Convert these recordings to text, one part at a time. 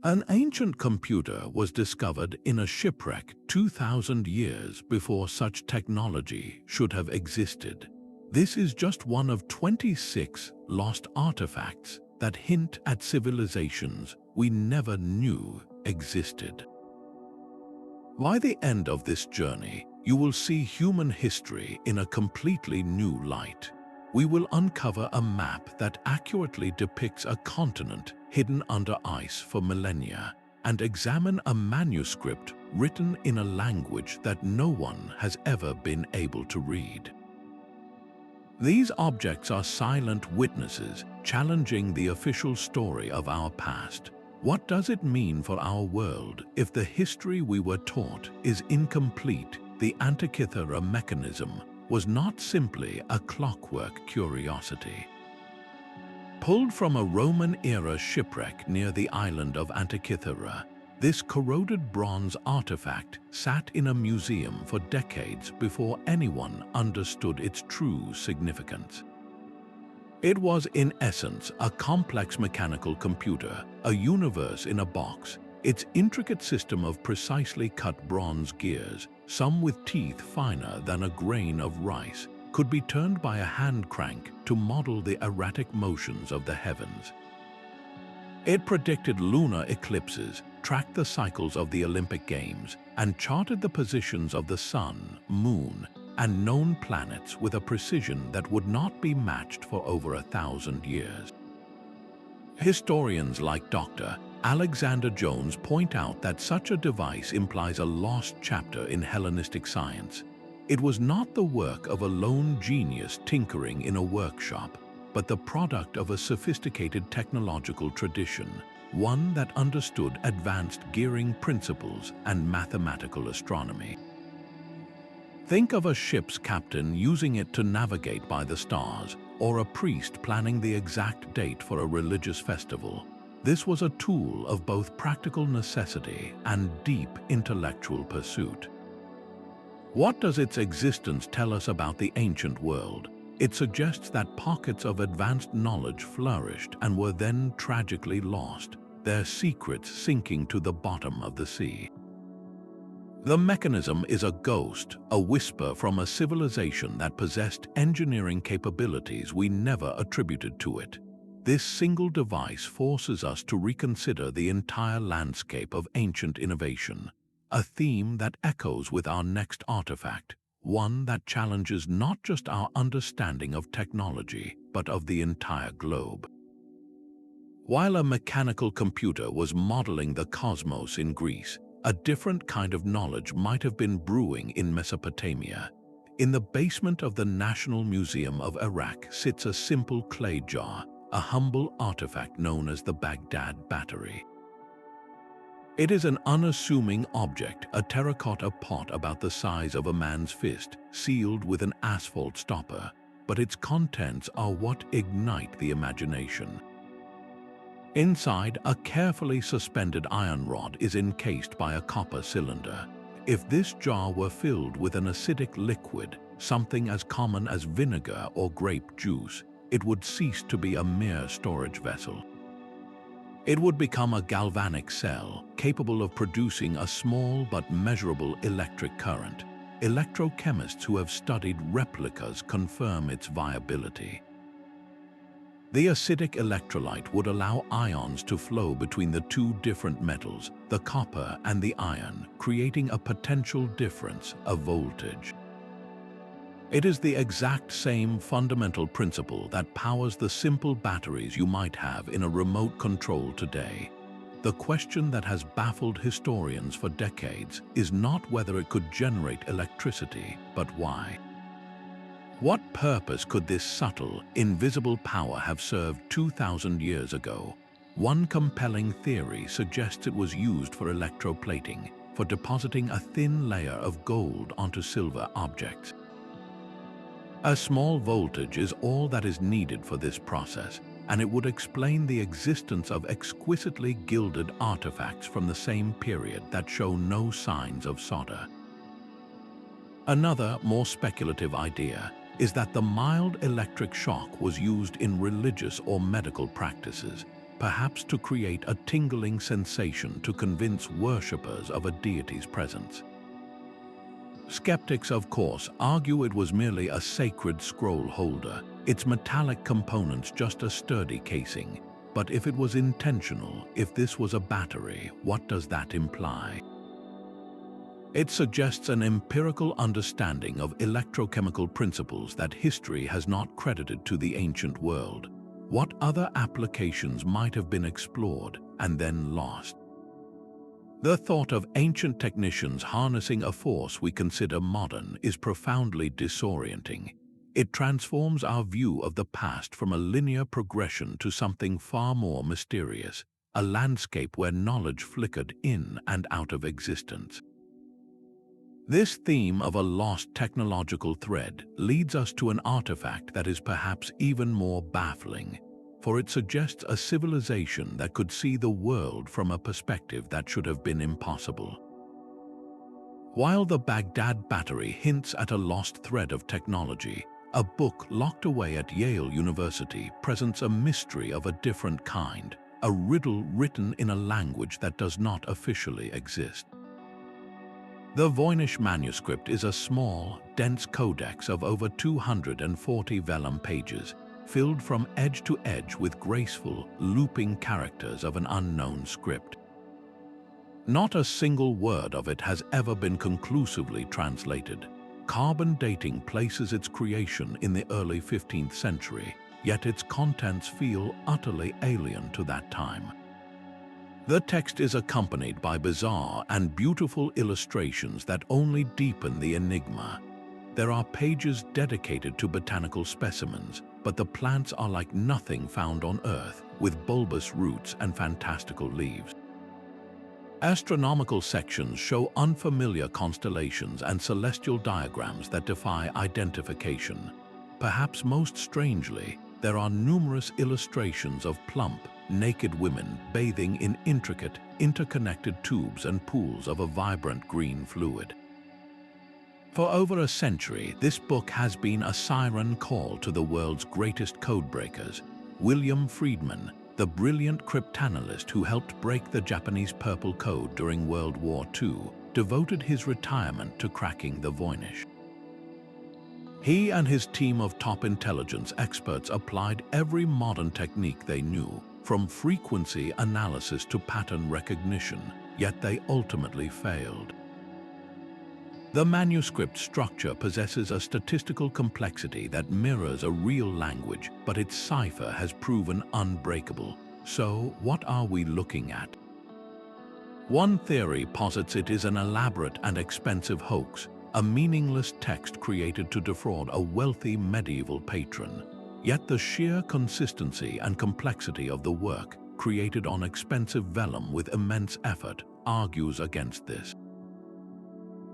An ancient computer was discovered in a shipwreck 2,000 years before such technology should have existed. This is just one of 26 lost artifacts that hint at civilizations we never knew existed. By the end of this journey, you will see human history in a completely new light. We will uncover a map that accurately depicts a continent hidden under ice for millennia, and examine a manuscript written in a language that no one has ever been able to read. These objects are silent witnesses challenging the official story of our past. What does it mean for our world if the history we were taught is incomplete? The Antikythera Mechanism was not simply a clockwork curiosity. Pulled from a Roman-era shipwreck near the island of Antikythera, this corroded bronze artifact sat in a museum for decades before anyone understood its true significance. It was, in essence, a complex mechanical computer, a universe in a box. Its intricate system of precisely cut bronze gears, some with teeth finer than a grain of rice, could be turned by a hand crank to model the erratic motions of the heavens. It predicted lunar eclipses, tracked the cycles of the Olympic Games, and charted the positions of the sun, moon, and known planets with a precision that would not be matched for over 1,000 years. Historians like Dr. Alexander Jones point out that such a device implies a lost chapter in Hellenistic science. It was not the work of a lone genius tinkering in a workshop, but the product of a sophisticated technological tradition, one that understood advanced gearing principles and mathematical astronomy. Think of a ship's captain using it to navigate by the stars, or a priest planning the exact date for a religious festival. This was a tool of both practical necessity and deep intellectual pursuit. What does its existence tell us about the ancient world? It suggests that pockets of advanced knowledge flourished and were then tragically lost, their secrets sinking to the bottom of the sea. The mechanism is a ghost, a whisper from a civilization that possessed engineering capabilities we never attributed to it. This single device forces us to reconsider the entire landscape of ancient innovation, a theme that echoes with our next artifact, one that challenges not just our understanding of technology, but of the entire globe. While a mechanical computer was modeling the cosmos in Greece, a different kind of knowledge might have been brewing in Mesopotamia. In the basement of the National Museum of Iraq sits a simple clay jar, a humble artifact known as the Baghdad Battery. It is an unassuming object, a terracotta pot about the size of a man's fist, sealed with an asphalt stopper, but its contents are what ignite the imagination. Inside, a carefully suspended iron rod is encased by a copper cylinder. If this jar were filled with an acidic liquid, something as common as vinegar or grape juice, it would cease to be a mere storage vessel. It would become a galvanic cell, capable of producing a small but measurable electric current. Electrochemists who have studied replicas confirm its viability. The acidic electrolyte would allow ions to flow between the two different metals, the copper and the iron, creating a potential difference of voltage. It is the exact same fundamental principle that powers the simple batteries you might have in a remote control today. The question that has baffled historians for decades is not whether it could generate electricity, but why. What purpose could this subtle, invisible power have served 2,000 years ago? One compelling theory suggests it was used for electroplating, for depositing a thin layer of gold onto silver objects. A small voltage is all that is needed for this process, and it would explain the existence of exquisitely gilded artifacts from the same period that show no signs of solder. Another, more speculative idea is that the mild electric shock was used in religious or medical practices. perhaps to create a tingling sensation to convince worshippers of a deity's presence. Skeptics, of course, argue it was merely a sacred scroll holder, its metallic components just a sturdy casing. But if it was intentional, if this was a battery, what does that imply? It suggests an empirical understanding of electrochemical principles that history has not credited to the ancient world. What other applications might have been explored and then lost? The thought of ancient technicians harnessing a force we consider modern is profoundly disorienting. It transforms our view of the past from a linear progression to something far more mysterious, a landscape where knowledge flickered in and out of existence. This theme of a lost technological thread leads us to an artifact that is perhaps even more baffling, for it suggests a civilization that could see the world from a perspective that should have been impossible. While the Baghdad Battery hints at a lost thread of technology, a book locked away at Yale University presents a mystery of a different kind, a riddle written in a language that does not officially exist. The Voynich Manuscript is a small, dense codex of over 240 vellum pages, filled from edge to edge with graceful, looping characters of an unknown script. Not a single word of it has ever been conclusively translated. Carbon dating places its creation in the early 15th century, yet its contents feel utterly alien to that time. The text is accompanied by bizarre and beautiful illustrations that only deepen the enigma. There are pages dedicated to botanical specimens, but the plants are like nothing found on Earth, with bulbous roots and fantastical leaves. Astronomical sections show unfamiliar constellations and celestial diagrams that defy identification. Perhaps most strangely, there are numerous illustrations of plump, naked women bathing in intricate, interconnected tubes and pools of a vibrant green fluid. For over a century, this book has been a siren call to the world's greatest codebreakers. William Friedman, the brilliant cryptanalyst who helped break the Japanese Purple Code during World War II, devoted his retirement to cracking the Voynich. He and his team of top intelligence experts applied every modern technique they knew, from frequency analysis to pattern recognition, yet they ultimately failed. The manuscript structure possesses a statistical complexity that mirrors a real language, but its cipher has proven unbreakable. So, what are we looking at? One theory posits it is an elaborate and expensive hoax, a meaningless text created to defraud a wealthy medieval patron. Yet the sheer consistency and complexity of the work, created on expensive vellum with immense effort, argues against this.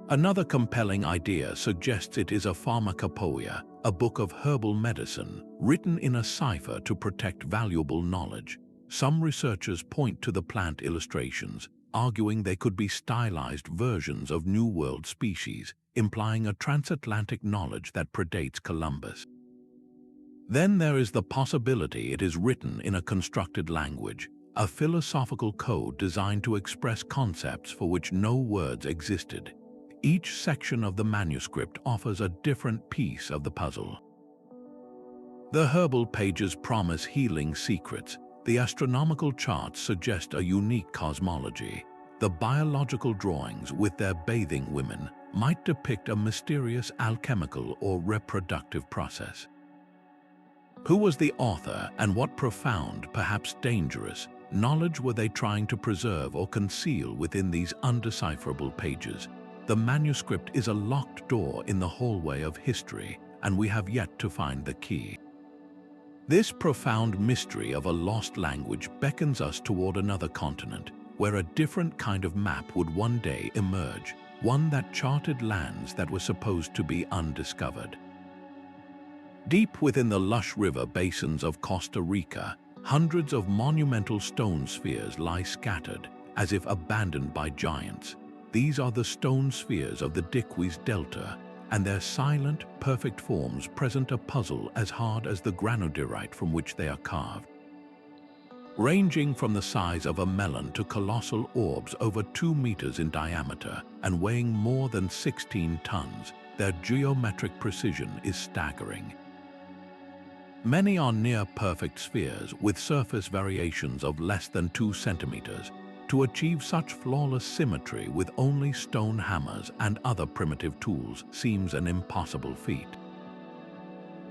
Another compelling idea suggests it is a pharmacopoeia, a book of herbal medicine, written in a cipher to protect valuable knowledge. Some researchers point to the plant illustrations, arguing they could be stylized versions of New World species, implying a transatlantic knowledge that predates Columbus. Then there is the possibility it is written in a constructed language, a philosophical code designed to express concepts for which no words existed. Each section of the manuscript offers a different piece of the puzzle. The herbal pages promise healing secrets. The astronomical charts suggest a unique cosmology. The biological drawings, with their bathing women, might depict a mysterious alchemical or reproductive process. Who was the author, and what profound, perhaps dangerous, knowledge were they trying to preserve or conceal within these undecipherable pages? The manuscript is a locked door in the hallway of history, and we have yet to find the key. This profound mystery of a lost language beckons us toward another continent, where a different kind of map would one day emerge, one that charted lands that were supposed to be undiscovered. Deep within the lush river basins of Costa Rica, hundreds of monumental stone spheres lie scattered, as if abandoned by giants. These are the stone spheres of the Diquis Delta, and their silent, perfect forms present a puzzle as hard as the granodiorite from which they are carved. ranging from the size of a melon to colossal orbs over 2 meters in diameter and weighing more than 16 tons. Their geometric precision is staggering. Many are near-perfect spheres with surface variations of less than 2 centimeters. To achieve such flawless symmetry with only stone hammers and other primitive tools seems an impossible feat.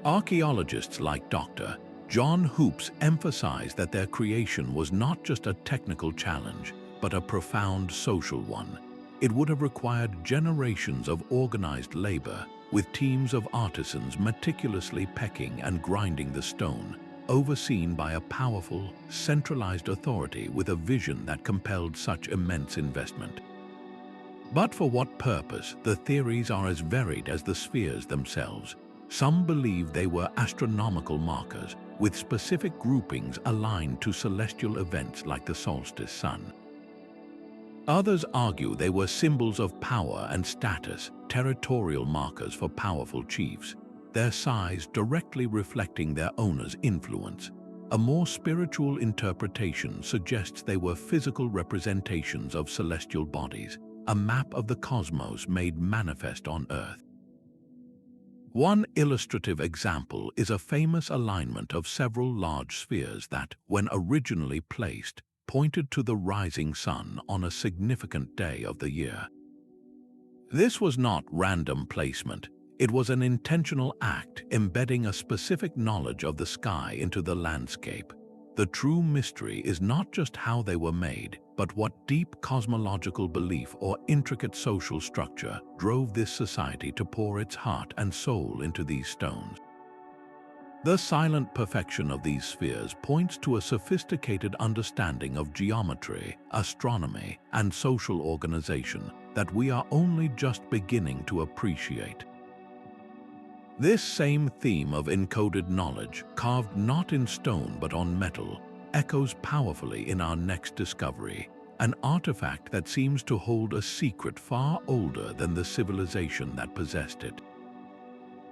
Archaeologists like Dr. John Hoops emphasize that their creation was not just a technical challenge, but a profound social one. It would have required generations of organized labor, with teams of artisans meticulously pecking and grinding the stone, overseen by a powerful, centralized authority with a vision that compelled such immense investment. But for what purpose? The theories are as varied as the spheres themselves. Some believe they were astronomical markers, with specific groupings aligned to celestial events like the solstice sun. Others argue they were symbols of power and status, territorial markers for powerful chiefs, their size directly reflecting their owner's influence. A more spiritual interpretation suggests they were physical representations of celestial bodies, a map of the cosmos made manifest on Earth. One illustrative example is a famous alignment of several large spheres that, when originally placed, pointed to the rising sun on a significant day of the year. This was not random placement. It was an intentional act embedding a specific knowledge of the sky into the landscape. The true mystery is not just how they were made, but what deep cosmological belief or intricate social structure drove this society to pour its heart and soul into these stones. The silent perfection of these spheres points to a sophisticated understanding of geometry, astronomy, and social organization that we are only just beginning to appreciate. This same theme of encoded knowledge, carved not in stone but on metal, echoes powerfully in our next discovery, an artifact that seems to hold a secret far older than the civilization that possessed it.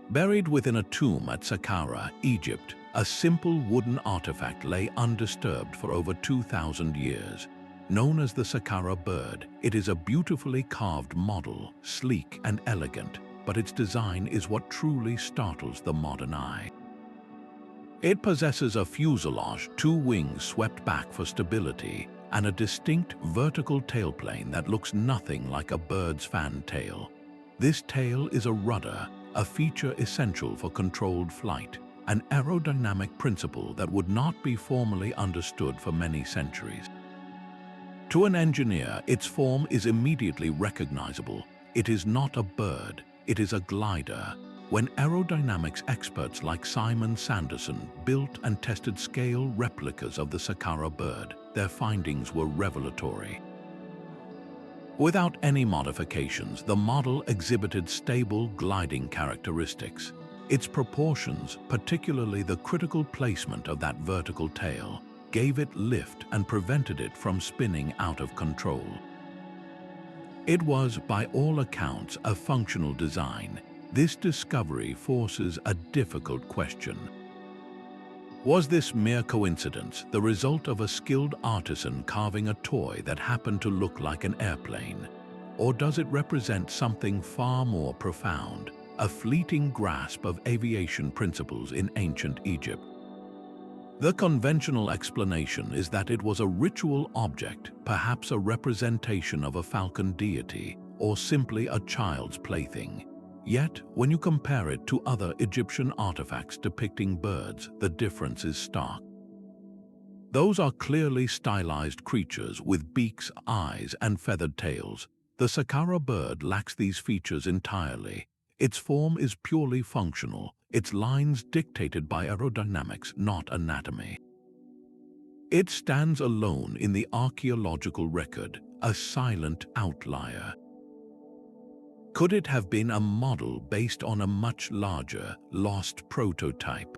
Buried within a tomb at Saqqara, Egypt, a simple wooden artifact lay undisturbed for over 2,000 years. Known as the Saqqara Bird, it is a beautifully carved model, sleek and elegant, but its design is what truly startles the modern eye. It possesses a fuselage, 2 wings swept back for stability, and a distinct vertical tailplane that looks nothing like a bird's fan tail. This tail is a rudder, a feature essential for controlled flight, an aerodynamic principle that would not be formally understood for many centuries. To an engineer, its form is immediately recognizable. It is not a bird, it is a glider. When aerodynamics experts like Simon Sanderson built and tested scale replicas of the Saqqara Bird, their findings were revelatory. Without any modifications, the model exhibited stable gliding characteristics. Its proportions, particularly the critical placement of that vertical tail, gave it lift and prevented it from spinning out of control. It was, by all accounts, a functional design. This discovery forces a difficult question. Was this mere coincidence, the result of a skilled artisan carving a toy that happened to look like an airplane? Or does it represent something far more profound, a fleeting grasp of aviation principles in ancient Egypt? The conventional explanation is that it was a ritual object, perhaps a representation of a falcon deity, or simply a child's plaything. Yet, when you compare it to other Egyptian artifacts depicting birds, the difference is stark. Those are clearly stylized creatures with beaks, eyes, and feathered tails. The Saqqara Bird lacks these features entirely. Its form is purely functional, its lines dictated by aerodynamics, not anatomy. It stands alone in the archaeological record, a silent outlier. Could it have been a model based on a much larger, lost prototype?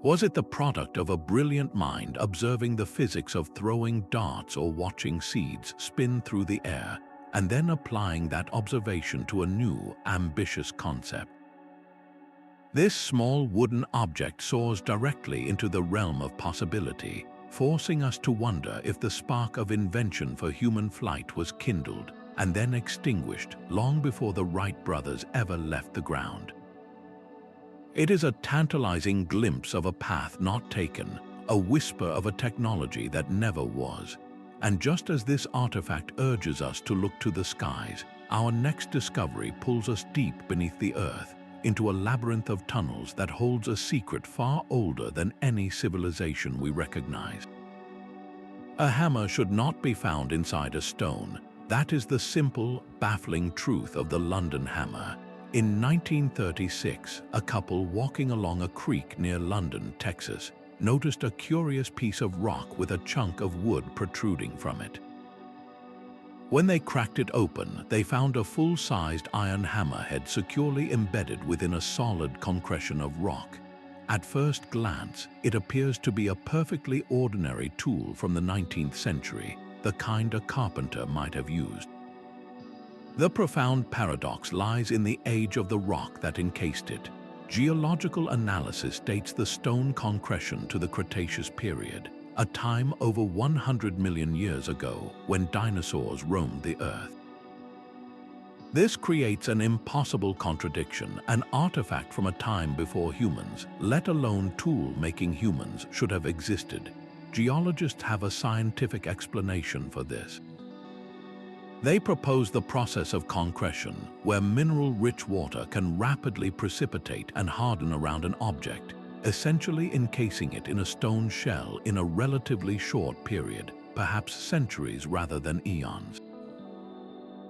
Was it the product of a brilliant mind observing the physics of throwing darts or watching seeds spin through the air, and then applying that observation to a new, ambitious concept? This small wooden object soars directly into the realm of possibility. forcing us to wonder if the spark of invention for human flight was kindled and then extinguished long before the Wright brothers ever left the ground. It is a tantalizing glimpse of a path not taken, a whisper of a technology that never was. And just as this artifact urges us to look to the skies, our next discovery pulls us deep beneath the earth, into a labyrinth of tunnels that holds a secret far older than any civilization we recognize. A hammer should not be found inside a stone. That is the simple, baffling truth of the London hammer. In 1936, a couple walking along a creek near London, Texas, noticed a curious piece of rock with a chunk of wood protruding from it. When they cracked it open, they found a full-sized iron hammerhead securely embedded within a solid concretion of rock. At first glance, it appears to be a perfectly ordinary tool from the 19th century, the kind a carpenter might have used. The profound paradox lies in the age of the rock that encased it. Geological analysis dates the stone concretion to the Cretaceous period, a time over 100 million years ago when dinosaurs roamed the earth. This creates an impossible contradiction. An artifact from a time before humans, let alone tool-making humans, should have existed. Geologists have a scientific explanation for this. They propose the process of concretion, where mineral-rich water can rapidly precipitate and harden around an object, essentially encasing it in a stone shell in a relatively short period, perhaps centuries rather than eons.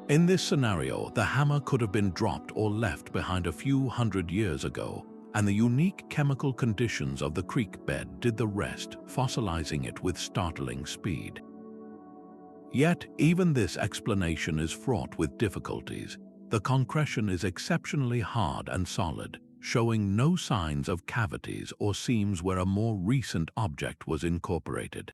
In this scenario, the hammer could have been dropped or left behind a few hundred years ago, and the unique chemical conditions of the creek bed did the rest, fossilizing it with startling speed. Yet, even this explanation is fraught with difficulties. The concretion is exceptionally hard and solid, showing no signs of cavities or seams where a more recent object was incorporated.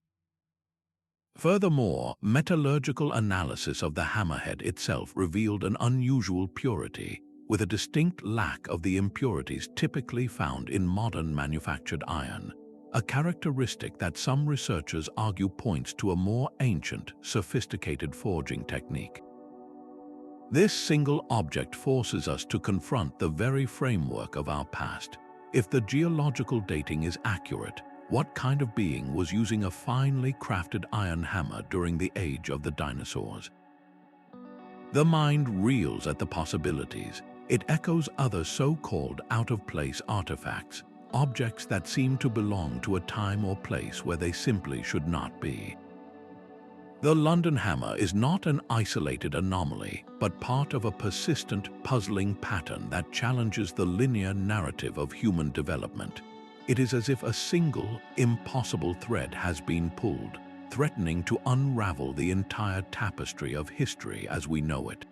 Furthermore, metallurgical analysis of the hammerhead itself revealed an unusual purity, with a distinct lack of the impurities typically found in modern manufactured iron, a characteristic that some researchers argue points to a more ancient, sophisticated forging technique. This single object forces us to confront the very framework of our past. If the geological dating is accurate, what kind of being was using a finely crafted iron hammer during the age of the dinosaurs? The mind reels at the possibilities. It echoes other so-called out-of-place artifacts, objects that seem to belong to a time or place where they simply should not be. The London hammer is not an isolated anomaly, but part of a persistent, puzzling pattern that challenges the linear narrative of human development. It is as if a single, impossible thread has been pulled, threatening to unravel the entire tapestry of history as we know it.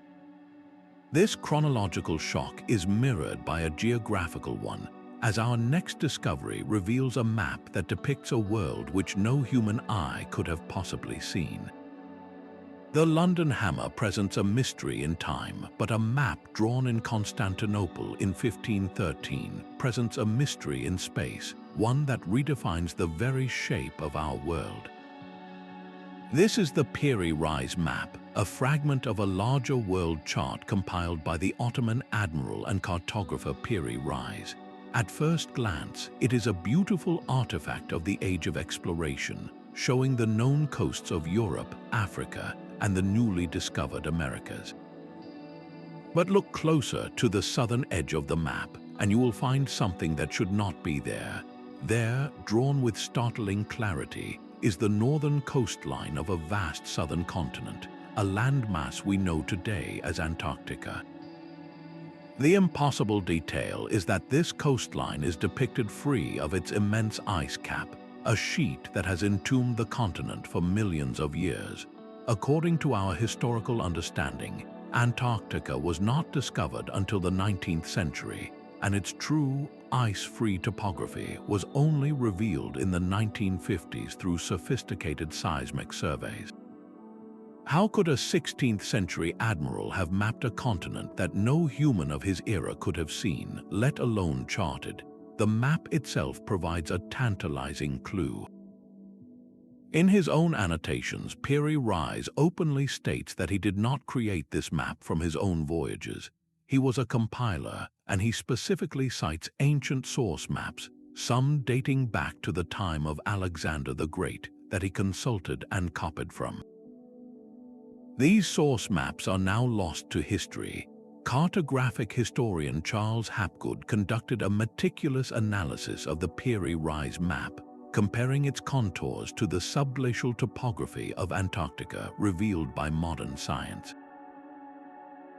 This chronological shock is mirrored by a geographical one, as our next discovery reveals a map that depicts a world which no human eye could have possibly seen. The London hammer presents a mystery in time, but a map drawn in Constantinople in 1513 presents a mystery in space, one that redefines the very shape of our world. This is the Piri Reis Map, a fragment of a larger world chart compiled by the Ottoman admiral and cartographer Piri Reis. At first glance, it is a beautiful artifact of the age of exploration, showing the known coasts of Europe, Africa, and the newly discovered Americas. But look closer to the southern edge of the map, and you will find something that should not be there. There, drawn with startling clarity, is the northern coastline of a vast southern continent, a landmass we know today as Antarctica. The impossible detail is that this coastline is depicted free of its immense ice cap, a sheet that has entombed the continent for millions of years. According to our historical understanding, Antarctica was not discovered until the 19th century, and its true, ice-free topography was only revealed in the 1950s through sophisticated seismic surveys. How could a 16th century admiral have mapped a continent that no human of his era could have seen, let alone charted? The map itself provides a tantalizing clue. In his own annotations, Piri Reis openly states that he did not create this map from his own voyages. He was a compiler, and he specifically cites ancient source maps, some dating back to the time of Alexander the Great, that he consulted and copied from. These source maps are now lost to history. Cartographic historian Charles Hapgood conducted a meticulous analysis of the Piri Reis Map, comparing its contours to the subglacial topography of Antarctica revealed by modern science.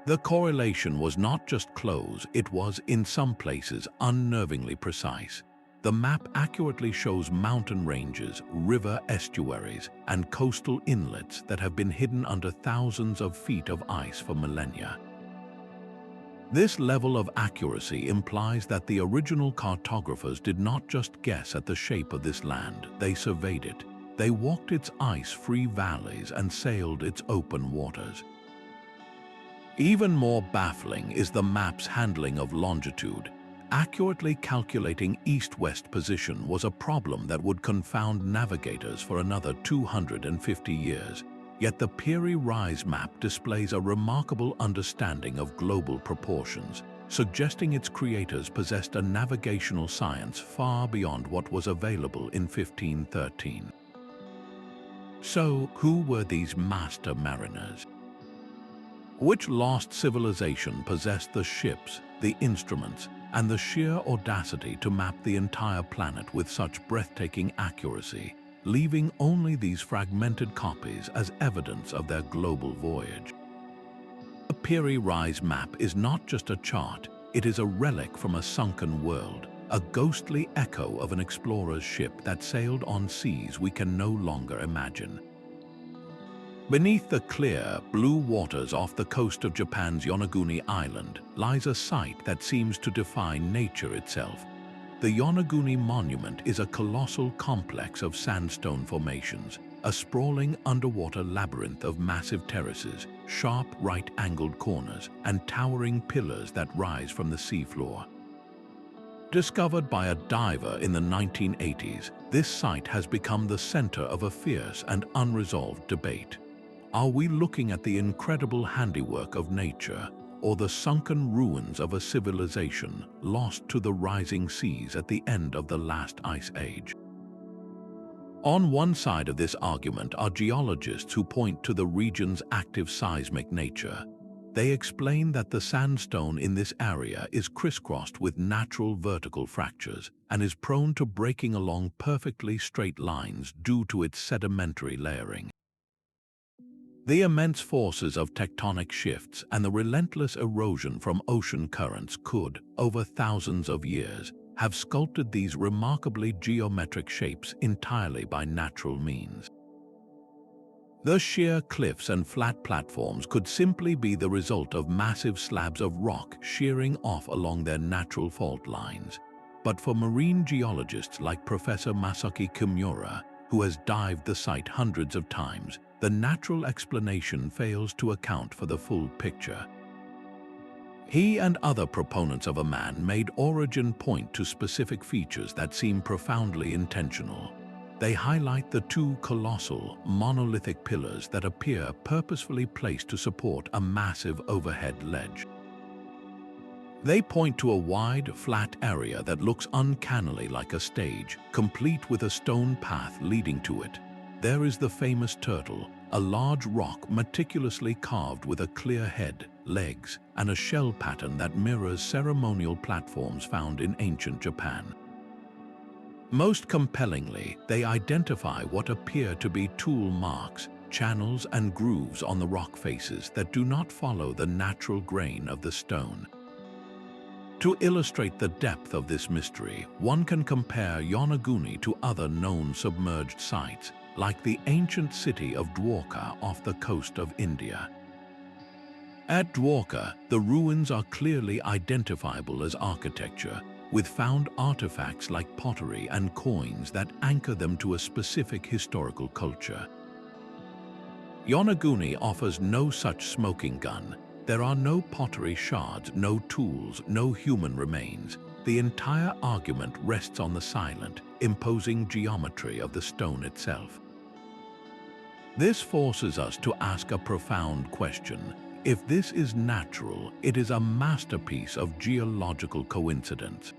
The correlation was not just close, it was, in some places, unnervingly precise. The map accurately shows mountain ranges, river estuaries, and coastal inlets that have been hidden under thousands of feet of ice for millennia. This level of accuracy implies that the original cartographers did not just guess at the shape of this land, they surveyed it. They walked its ice-free valleys and sailed its open waters. Even more baffling is the map's handling of longitude. Accurately calculating east-west position was a problem that would confound navigators for another 250 years. Yet the Piri Reis Map displays a remarkable understanding of global proportions, suggesting its creators possessed a navigational science far beyond what was available in 1513. So, who were these master mariners? Which lost civilization possessed the ships, the instruments, and the sheer audacity to map the entire planet with such breathtaking accuracy, leaving only these fragmented copies as evidence of their global voyage? The Piri Reis Map is not just a chart, it is a relic from a sunken world, a ghostly echo of an explorer's ship that sailed on seas we can no longer imagine. Beneath the clear, blue waters off the coast of Japan's Yonaguni Island lies a site that seems to defy nature itself. The Yonaguni Monument is a colossal complex of sandstone formations, a sprawling underwater labyrinth of massive terraces, sharp right-angled corners, and towering pillars that rise from the seafloor. Discovered by a diver in the 1980s, this site has become the center of a fierce and unresolved debate. Are we looking at the incredible handiwork of nature, or the sunken ruins of a civilization lost to the rising seas at the end of the last ice age? On one side of this argument are geologists who point to the region's active seismic nature. They explain that the sandstone in this area is crisscrossed with natural vertical fractures and is prone to breaking along perfectly straight lines due to its sedimentary layering. The immense forces of tectonic shifts and the relentless erosion from ocean currents could, over thousands of years, have sculpted these remarkably geometric shapes entirely by natural means. The sheer cliffs and flat platforms could simply be the result of massive slabs of rock shearing off along their natural fault lines. But for marine geologists like Professor Masaki Kimura, who has dived the site hundreds of times, the natural explanation fails to account for the full picture. He and other proponents of a man-made origin point to specific features that seem profoundly intentional. They highlight the two colossal, monolithic pillars that appear purposefully placed to support a massive overhead ledge. They point to a wide, flat area that looks uncannily like a stage, complete with a stone path leading to it. There is the famous turtle, a large rock meticulously carved with a clear head, legs, and a shell pattern that mirrors ceremonial platforms found in ancient Japan. Most compellingly, they identify what appear to be tool marks, channels, and grooves on the rock faces that do not follow the natural grain of the stone. To illustrate the depth of this mystery, one can compare Yonaguni to other known submerged sites, like the ancient city of Dwarka off the coast of India. At Dwarka, the ruins are clearly identifiable as architecture, with found artifacts like pottery and coins that anchor them to a specific historical culture. Yonaguni offers no such smoking gun. There are no pottery shards, no tools, no human remains. The entire argument rests on the silent, imposing geometry of the stone itself. This forces us to ask a profound question. If this is natural, it is a masterpiece of geological coincidence.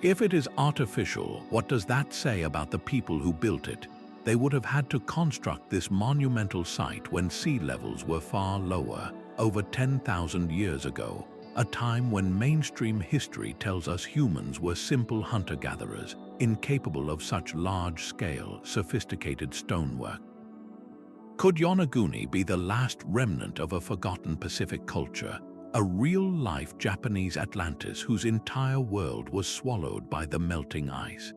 If it is artificial, what does that say about the people who built it? They would have had to construct this monumental site when sea levels were far lower, over 10,000 years ago, a time when mainstream history tells us humans were simple hunter-gatherers, incapable of such large-scale, sophisticated stonework. Could Yonaguni be the last remnant of a forgotten Pacific culture, a real-life Japanese Atlantis whose entire world was swallowed by the melting ice?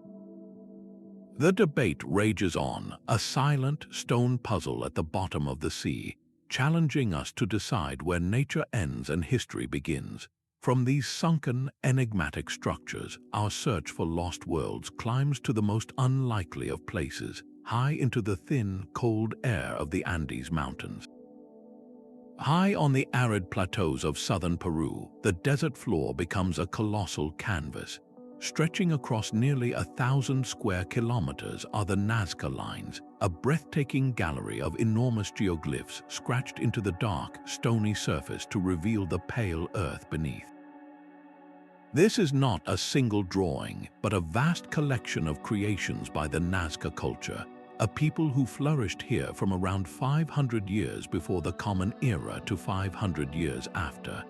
The debate rages on, a silent stone puzzle at the bottom of the sea, challenging us to decide where nature ends and history begins. From these sunken, enigmatic structures, our search for lost worlds climbs to the most unlikely of places, high into the thin, cold air of the Andes Mountains. High on the arid plateaus of southern Peru, the desert floor becomes a colossal canvas. Stretching across nearly 1,000 square kilometers are the Nazca Lines, a breathtaking gallery of enormous geoglyphs scratched into the dark, stony surface to reveal the pale earth beneath. This is not a single drawing, but a vast collection of creations by the Nazca culture, a people who flourished here from around 500 years before the Common Era to 500 years after.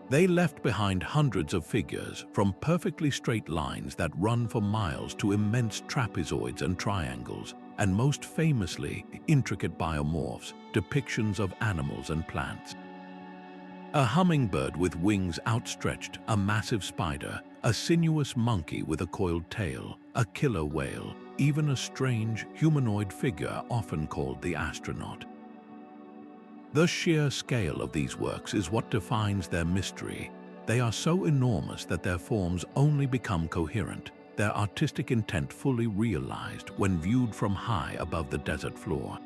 They left behind hundreds of figures, from perfectly straight lines that run for miles to immense trapezoids and triangles, and most famously, intricate biomorphs, depictions of animals and plants. A hummingbird with wings outstretched, a massive spider, a sinuous monkey with a coiled tail, a killer whale, even a strange, humanoid figure often called the astronaut. The sheer scale of these works is what defines their mystery. They are so enormous that their forms only become coherent, their artistic intent fully realized when viewed from high above the desert floor.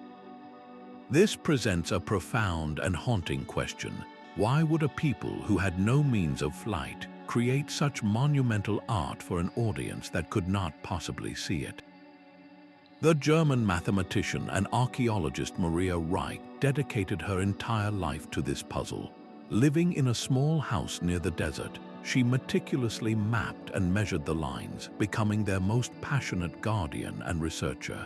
This presents a profound and haunting question. Why would a people who had no means of flight create such monumental art for an audience that could not possibly see it? The German mathematician and archaeologist Maria Reich dedicated her entire life to this puzzle. Living in a small house near the desert, she meticulously mapped and measured the lines, becoming their most passionate guardian and researcher.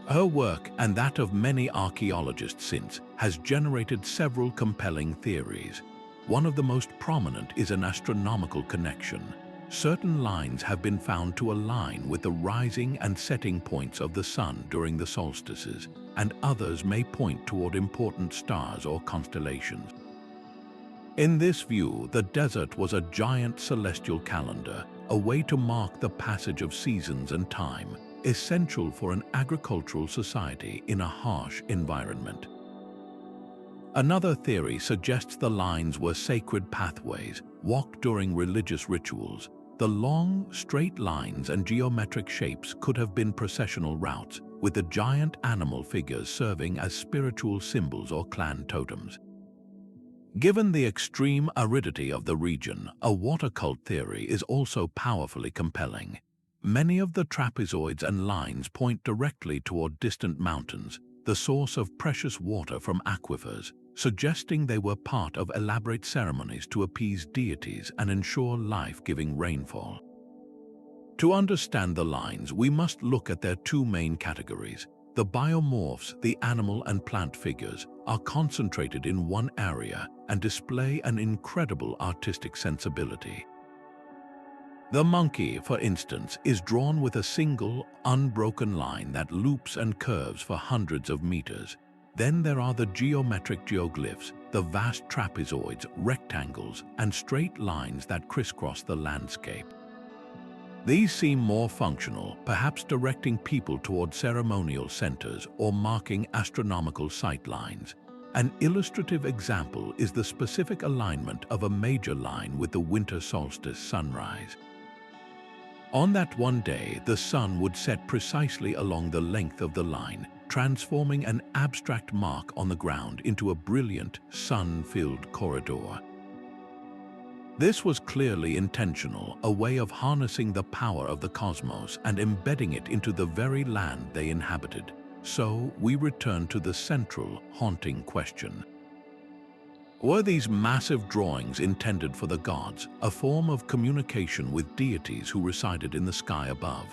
Her work, and that of many archaeologists since, has generated several compelling theories. One of the most prominent is an astronomical connection. Certain lines have been found to align with the rising and setting points of the sun during the solstices, and others may point toward important stars or constellations. In this view, the desert was a giant celestial calendar, a way to mark the passage of seasons and time, essential for an agricultural society in a harsh environment. Another theory suggests the lines were sacred pathways, walked during religious rituals. The long, straight lines and geometric shapes could have been processional routes, with the giant animal figures serving as spiritual symbols or clan totems. Given the extreme aridity of the region, a water cult theory is also powerfully compelling. Many of the trapezoids and lines point directly toward distant mountains, the source of precious water from aquifers, suggesting they were part of elaborate ceremonies to appease deities and ensure life-giving rainfall. To understand the lines, we must look at their two main categories. The biomorphs, the animal and plant figures, are concentrated in one area and display an incredible artistic sensibility. The monkey, for instance, is drawn with a single, unbroken line that loops and curves for hundreds of meters. Then there are the geometric geoglyphs, the vast trapezoids, rectangles, and straight lines that crisscross the landscape. These seem more functional, perhaps directing people toward ceremonial centers or marking astronomical sight lines. An illustrative example is the specific alignment of a major line with the winter solstice sunrise. On that one day, the sun would set precisely along the length of the line, transforming an abstract mark on the ground into a brilliant, sun-filled corridor. This was clearly intentional, a way of harnessing the power of the cosmos and embedding it into the very land they inhabited. So we return to the central, haunting question. Were these massive drawings intended for the gods, a form of communication with deities who resided in the sky above?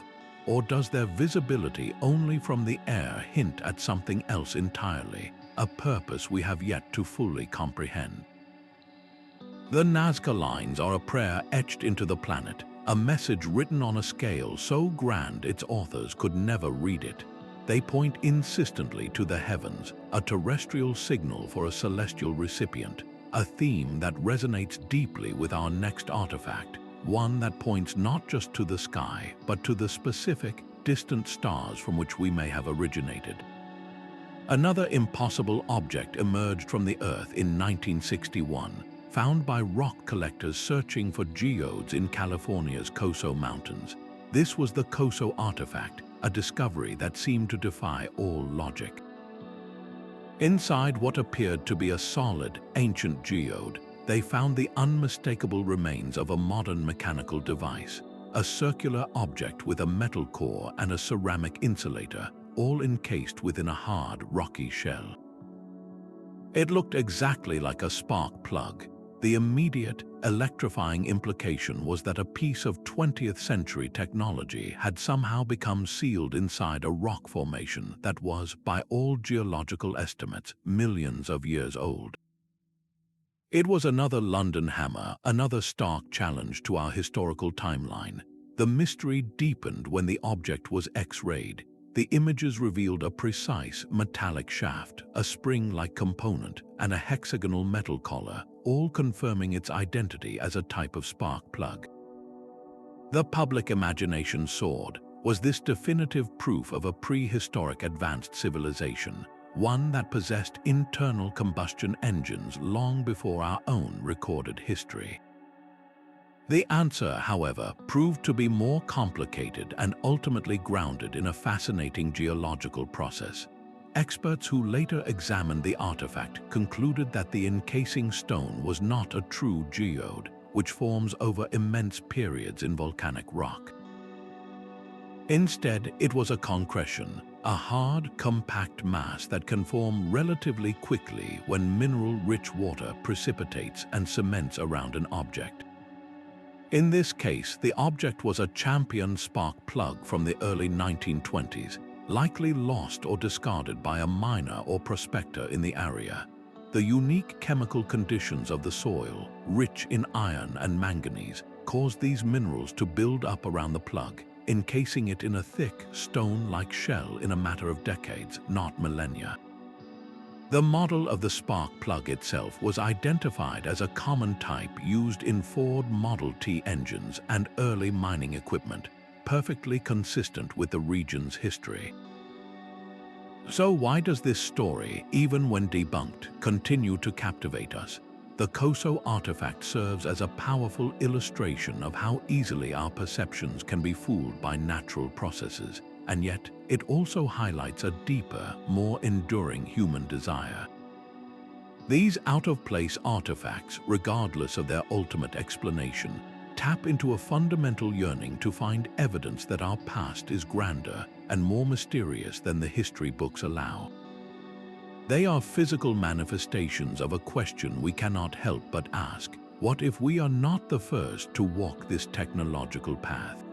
Or does their visibility only from the air hint at something else entirely, a purpose we have yet to fully comprehend? The Nazca Lines are a prayer etched into the planet, a message written on a scale so grand its authors could never read it. They point insistently to the heavens, a terrestrial signal for a celestial recipient, a theme that resonates deeply with our next artifact, one that points not just to the sky, but to the specific, distant stars from which we may have originated. Another impossible object emerged from the Earth in 1961, found by rock collectors searching for geodes in California's Coso Mountains. This was the Coso Artifact, a discovery that seemed to defy all logic. Inside what appeared to be a solid, ancient geode, they found the unmistakable remains of a modern mechanical device, a circular object with a metal core and a ceramic insulator, all encased within a hard, rocky shell. It looked exactly like a spark plug. The immediate, electrifying implication was that a piece of 20th century technology had somehow become sealed inside a rock formation that was, by all geological estimates, millions of years old. It was another London hammer, another stark challenge to our historical timeline. The mystery deepened when the object was X-rayed. The images revealed a precise metallic shaft, a spring-like component, and a hexagonal metal collar, all confirming its identity as a type of spark plug. The public imagination soared. Was this definitive proof of a prehistoric advanced civilization, one that possessed internal combustion engines long before our own recorded history? The answer, however, proved to be more complicated and ultimately grounded in a fascinating geological process. Experts who later examined the artifact concluded that the encasing stone was not a true geode, which forms over immense periods in volcanic rock. Instead, it was a concretion, a hard, compact mass that can form relatively quickly when mineral-rich water precipitates and cements around an object. In this case, the object was a champion spark plug from the early 1920s, likely lost or discarded by a miner or prospector in the area. The unique chemical conditions of the soil, rich in iron and manganese, caused these minerals to build up around the plug, encasing it in a thick, stone-like shell in a matter of decades, not millennia. The model of the spark plug itself was identified as a common type used in Ford Model T engines and early mining equipment, perfectly consistent with the region's history. So why does this story, even when debunked, continue to captivate us? The Coso Artifact serves as a powerful illustration of how easily our perceptions can be fooled by natural processes, and yet it also highlights a deeper, more enduring human desire. These out-of-place artifacts, regardless of their ultimate explanation, tap into a fundamental yearning to find evidence that our past is grander and more mysterious than the history books allow. They are physical manifestations of a question we cannot help but ask: what if we are not the first to walk this technological path?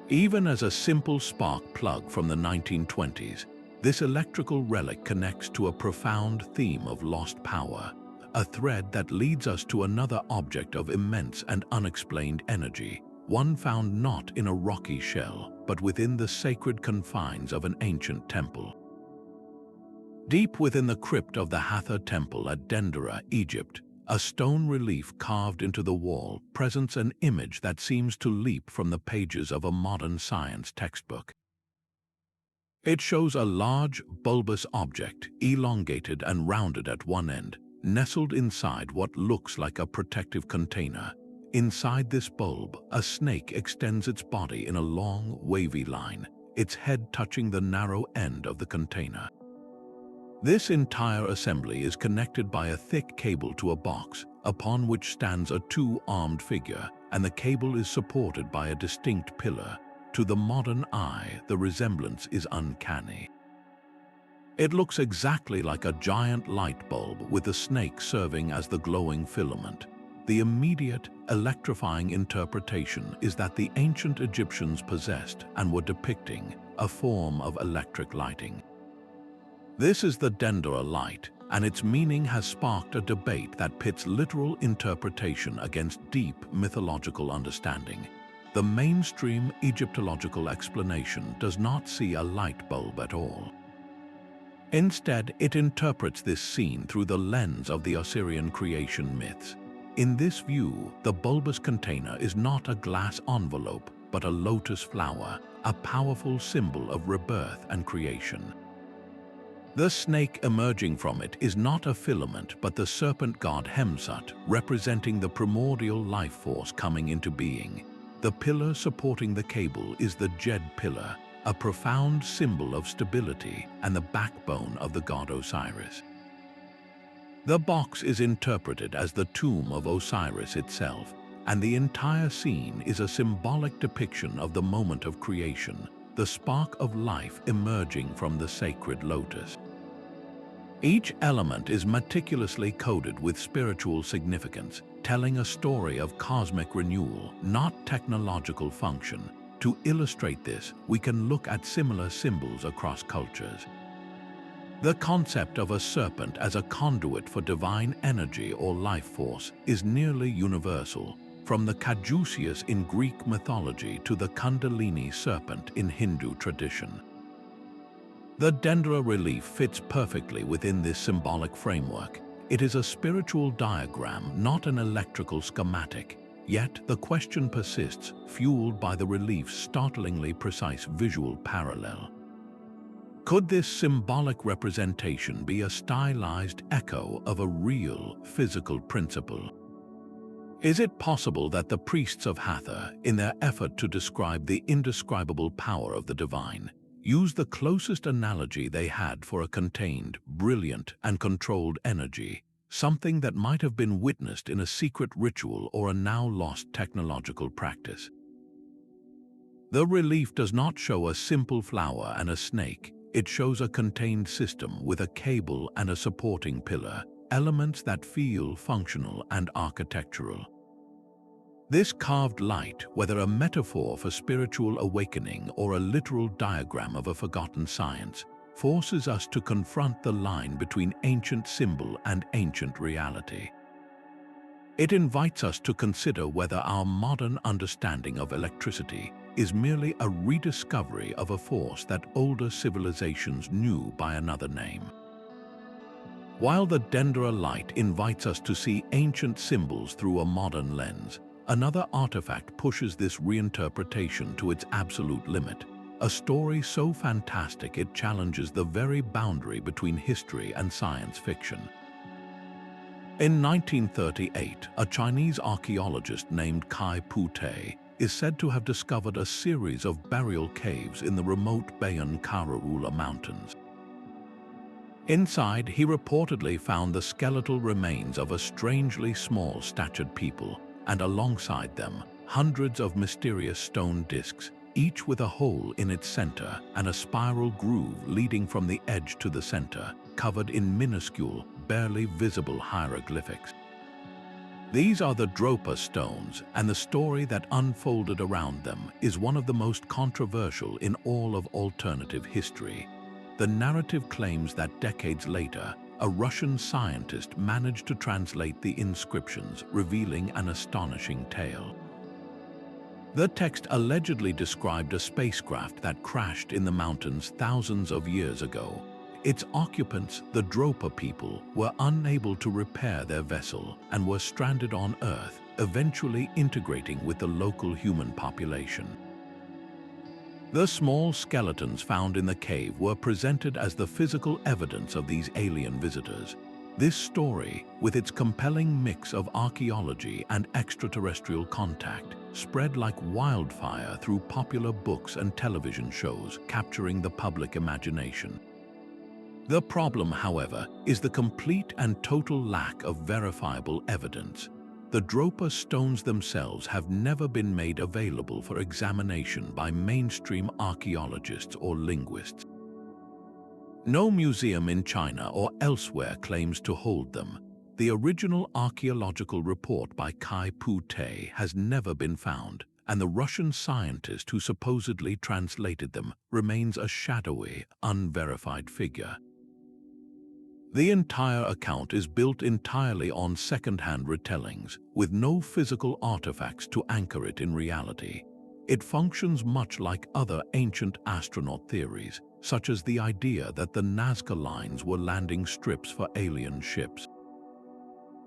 Even as a simple spark plug from the 1920s, this electrical relic connects to a profound theme of lost power, a thread that leads us to another object of immense and unexplained energy, one found not in a rocky shell, but within the sacred confines of an ancient temple. Deep within the crypt of the Hathor Temple at Dendera, Egypt, a stone relief carved into the wall presents an image that seems to leap from the pages of a modern science textbook. It shows a large, bulbous object, elongated and rounded at one end, nestled inside what looks like a protective container. Inside this bulb, a snake extends its body in a long, wavy line, its head touching the narrow end of the container. This entire assembly is connected by a thick cable to a box, upon which stands a two-armed figure, and the cable is supported by a distinct pillar. To the modern eye, the resemblance is uncanny. It looks exactly like a giant light bulb with the snake serving as the glowing filament. The immediate, electrifying interpretation is that the ancient Egyptians possessed and were depicting a form of electric lighting. This is the Dendera Light, and its meaning has sparked a debate that pits literal interpretation against deep mythological understanding. The mainstream Egyptological explanation does not see a light bulb at all. Instead, it interprets this scene through the lens of the Osirian creation myths. In this view, the bulbous container is not a glass envelope, but a lotus flower, a powerful symbol of rebirth and creation. The snake emerging from it is not a filament, but the serpent god Hemsut, representing the primordial life force coming into being. The pillar supporting the cable is the Jed pillar, a profound symbol of stability and the backbone of the god Osiris. The box is interpreted as the tomb of Osiris itself, and the entire scene is a symbolic depiction of the moment of creation, the spark of life emerging from the sacred lotus. Each element is meticulously coded with spiritual significance, telling a story of cosmic renewal, not technological function. To illustrate this, we can look at similar symbols across cultures. The concept of a serpent as a conduit for divine energy or life force is nearly universal, from the Caduceus in Greek mythology to the Kundalini serpent in Hindu tradition. The Dendera relief fits perfectly within this symbolic framework. It is a spiritual diagram, not an electrical schematic. Yet the question persists, fueled by the relief's startlingly precise visual parallel. Could this symbolic representation be a stylized echo of a real physical principle? Is it possible that the priests of Hathor, in their effort to describe the indescribable power of the divine, used the closest analogy they had for a contained, brilliant, and controlled energy, something that might have been witnessed in a secret ritual or a now-lost technological practice? The relief does not show a simple flower and a snake. It shows a contained system with a cable and a supporting pillar, elements that feel functional and architectural. This carved light, whether a metaphor for spiritual awakening or a literal diagram of a forgotten science, forces us to confront the line between ancient symbol and ancient reality. It invites us to consider whether our modern understanding of electricity is merely a rediscovery of a force that older civilizations knew by another name. While the Dendera Light invites us to see ancient symbols through a modern lens, another artifact pushes this reinterpretation to its absolute limit, a story so fantastic it challenges the very boundary between history and science fiction. In 1938, a Chinese archaeologist named Kai Pu-te is said to have discovered a series of burial caves in the remote Bayan Karaula Mountains. Inside, he reportedly found the skeletal remains of a strangely small-statured people, and alongside them, hundreds of mysterious stone discs, each with a hole in its center and a spiral groove leading from the edge to the center, covered in minuscule, barely visible hieroglyphics. These are the Dropa Stones, and the story that unfolded around them is one of the most controversial in all of alternative history. The narrative claims that decades later, a Russian scientist managed to translate the inscriptions, revealing an astonishing tale. The text allegedly described a spacecraft that crashed in the mountains thousands of years ago. Its occupants, the Dropa people, were unable to repair their vessel and were stranded on Earth, eventually integrating with the local human population. The small skeletons found in the cave were presented as the physical evidence of these alien visitors. This story, with its compelling mix of archaeology and extraterrestrial contact, spread like wildfire through popular books and television shows, capturing the public imagination. The problem, however, is the complete and total lack of verifiable evidence. The Dropa stones themselves have never been made available for examination by mainstream archaeologists or linguists. No museum in China or elsewhere claims to hold them. The original archaeological report by Kai Pu-te has never been found, and the Russian scientist who supposedly translated them remains a shadowy, unverified figure. The entire account is built entirely on second-hand retellings, with no physical artifacts to anchor it in reality. It functions much like other ancient astronaut theories, such as the idea that the Nazca Lines were landing strips for alien ships.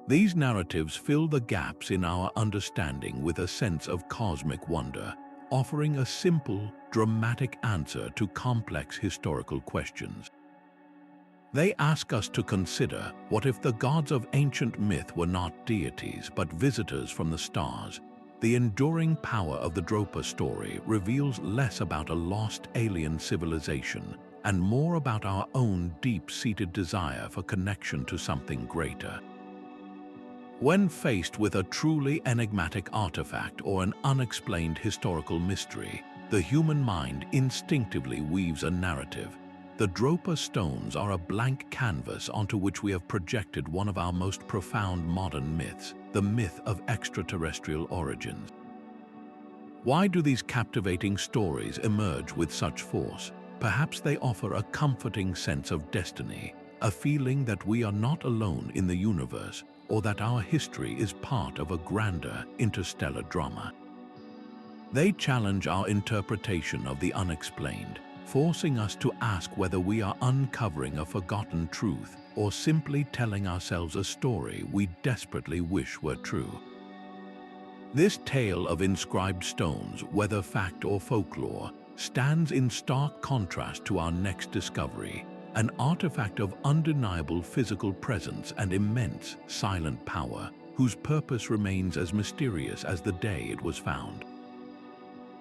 These narratives fill the gaps in our understanding with a sense of cosmic wonder, offering a simple, dramatic answer to complex historical questions. They ask us to consider, what if the gods of ancient myth were not deities but visitors from the stars? The enduring power of the Dropa story reveals less about a lost alien civilization and more about our own deep-seated desire for connection to something greater. When faced with a truly enigmatic artifact or an unexplained historical mystery, the human mind instinctively weaves a narrative. The Dropa stones are a blank canvas onto which we have projected one of our most profound modern myths, the myth of extraterrestrial origins. Why do these captivating stories emerge with such force? Perhaps they offer a comforting sense of destiny, a feeling that we are not alone in the universe, or that our history is part of a grander interstellar drama. They challenge our interpretation of the unexplained, forcing us to ask whether we are uncovering a forgotten truth or simply telling ourselves a story we desperately wish were true. This tale of inscribed stones, whether fact or folklore, stands in stark contrast to our next discovery, an artifact of undeniable physical presence and immense silent power, whose purpose remains as mysterious as the day it was found.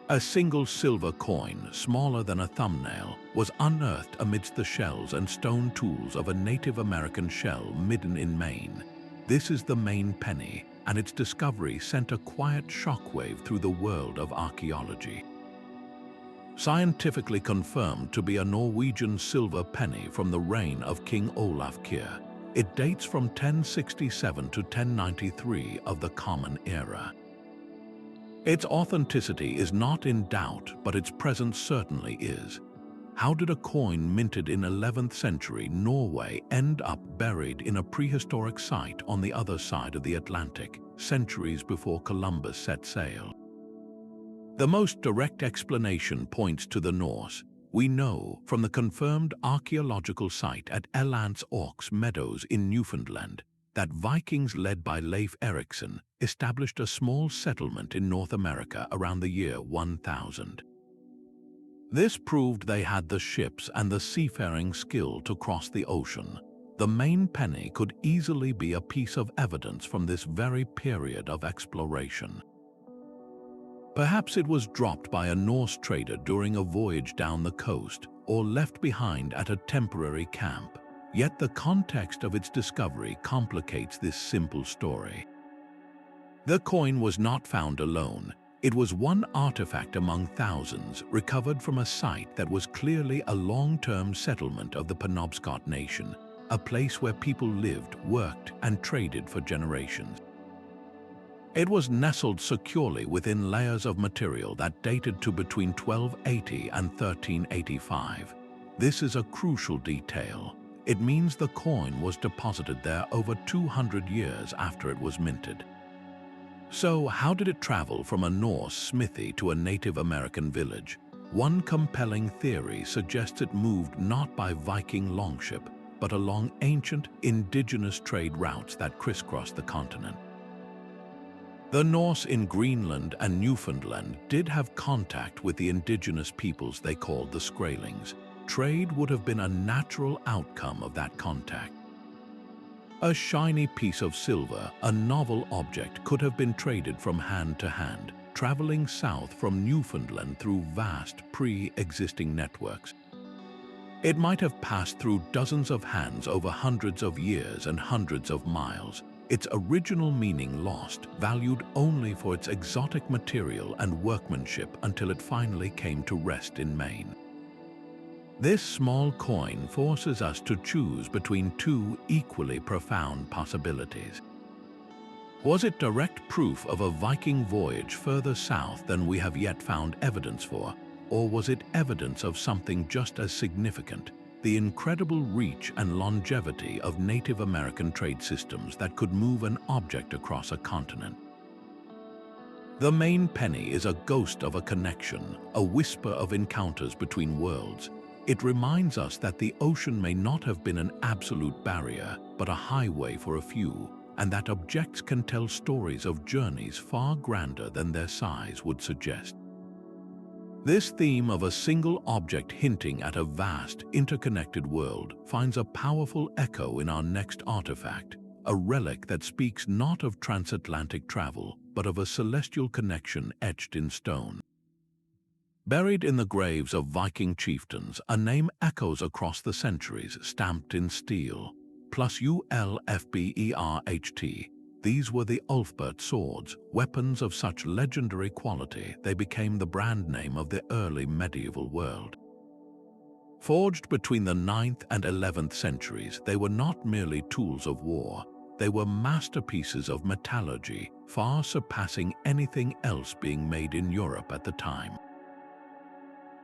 A single silver coin, smaller than a thumbnail, was unearthed amidst the shells and stone tools of a Native American shell midden in Maine. This is the Maine Penny, and its discovery sent a quiet shockwave through the world of archaeology. Scientifically confirmed to be a Norwegian silver penny from the reign of King Olaf Kyrre, it dates from 1067 to 1093 of the Common Era. Its authenticity is not in doubt, but its presence certainly is. How did a coin minted in 11th century Norway end up buried in a prehistoric site on the other side of the Atlantic, centuries before Columbus set sail? The most direct explanation points to the Norse. We know from the confirmed archaeological site at Elant's Orks Meadows in Newfoundland that Vikings led by Leif Erikson established a small settlement in North America around the year 1000. This proved they had the ships and the seafaring skill to cross the ocean. The Maine Penny could easily be a piece of evidence from this very period of exploration. Perhaps it was dropped by a Norse trader during a voyage down the coast or left behind at a temporary camp. Yet the context of its discovery complicates this simple story. The coin was not found alone. It was one artifact among thousands recovered from a site that was clearly a long-term settlement of the Penobscot Nation, a place where people lived, worked, and traded for generations. It was nestled securely within layers of material that dated to between 1280 and 1385. This is a crucial detail. It means the coin was deposited there over 200 years after it was minted. So how did it travel from a Norse smithy to a Native American village? One compelling theory suggests it moved not by Viking longship, but along ancient indigenous trade routes that crisscrossed the continent. The Norse in Greenland and Newfoundland did have contact with the indigenous peoples they called the Skraelings. Trade would have been a natural outcome of that contact. A shiny piece of silver, a novel object, could have been traded from hand to hand, traveling south from Newfoundland through vast pre-existing networks. It might have passed through dozens of hands over hundreds of years and hundreds of miles, its original meaning lost, valued only for its exotic material and workmanship until it finally came to rest in Maine. This small coin forces us to choose between two equally profound possibilities. Was it direct proof of a Viking voyage further south than we have yet found evidence for, or was it evidence of something just as significant, the incredible reach and longevity of Native American trade systems that could move an object across a continent? The Maine Penny is a ghost of a connection, a whisper of encounters between worlds. It reminds us that the ocean may not have been an absolute barrier, but a highway for a few, and that objects can tell stories of journeys far grander than their size would suggest. This theme of a single object hinting at a vast, interconnected world finds a powerful echo in our next artifact, a relic that speaks not of transatlantic travel, but of a celestial connection etched in stone. Buried in the graves of Viking chieftains, a name echoes across the centuries, stamped in steel, plus Ulfberht. These were the Ulfberht Swords, weapons of such legendary quality they became the brand name of the early medieval world. Forged between the 9th and 11th centuries, they were not merely tools of war, they were masterpieces of metallurgy, far surpassing anything else being made in Europe at the time.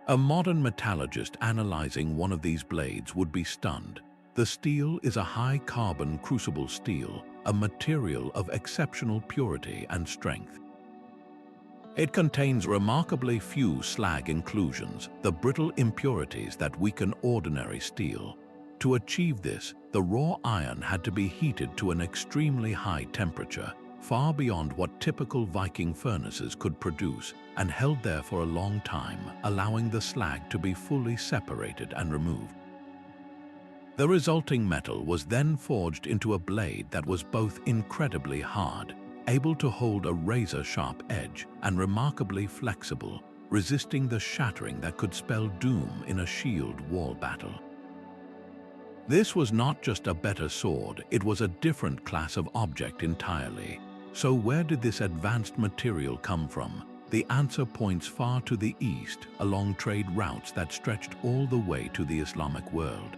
A modern metallurgist analyzing one of these blades would be stunned. The steel is a high-carbon crucible steel, a material of exceptional purity and strength. It contains remarkably few slag inclusions, the brittle impurities that weaken ordinary steel. To achieve this, the raw iron had to be heated to an extremely high temperature, far beyond what typical Viking furnaces could produce, and held there for a long time, allowing the slag to be fully separated and removed. The resulting metal was then forged into a blade that was both incredibly hard, able to hold a razor-sharp edge, and remarkably flexible, resisting the shattering that could spell doom in a shield wall battle. This was not just a better sword, it was a different class of object entirely. So where did this advanced material come from? The answer points far to the east, along trade routes that stretched all the way to the Islamic world.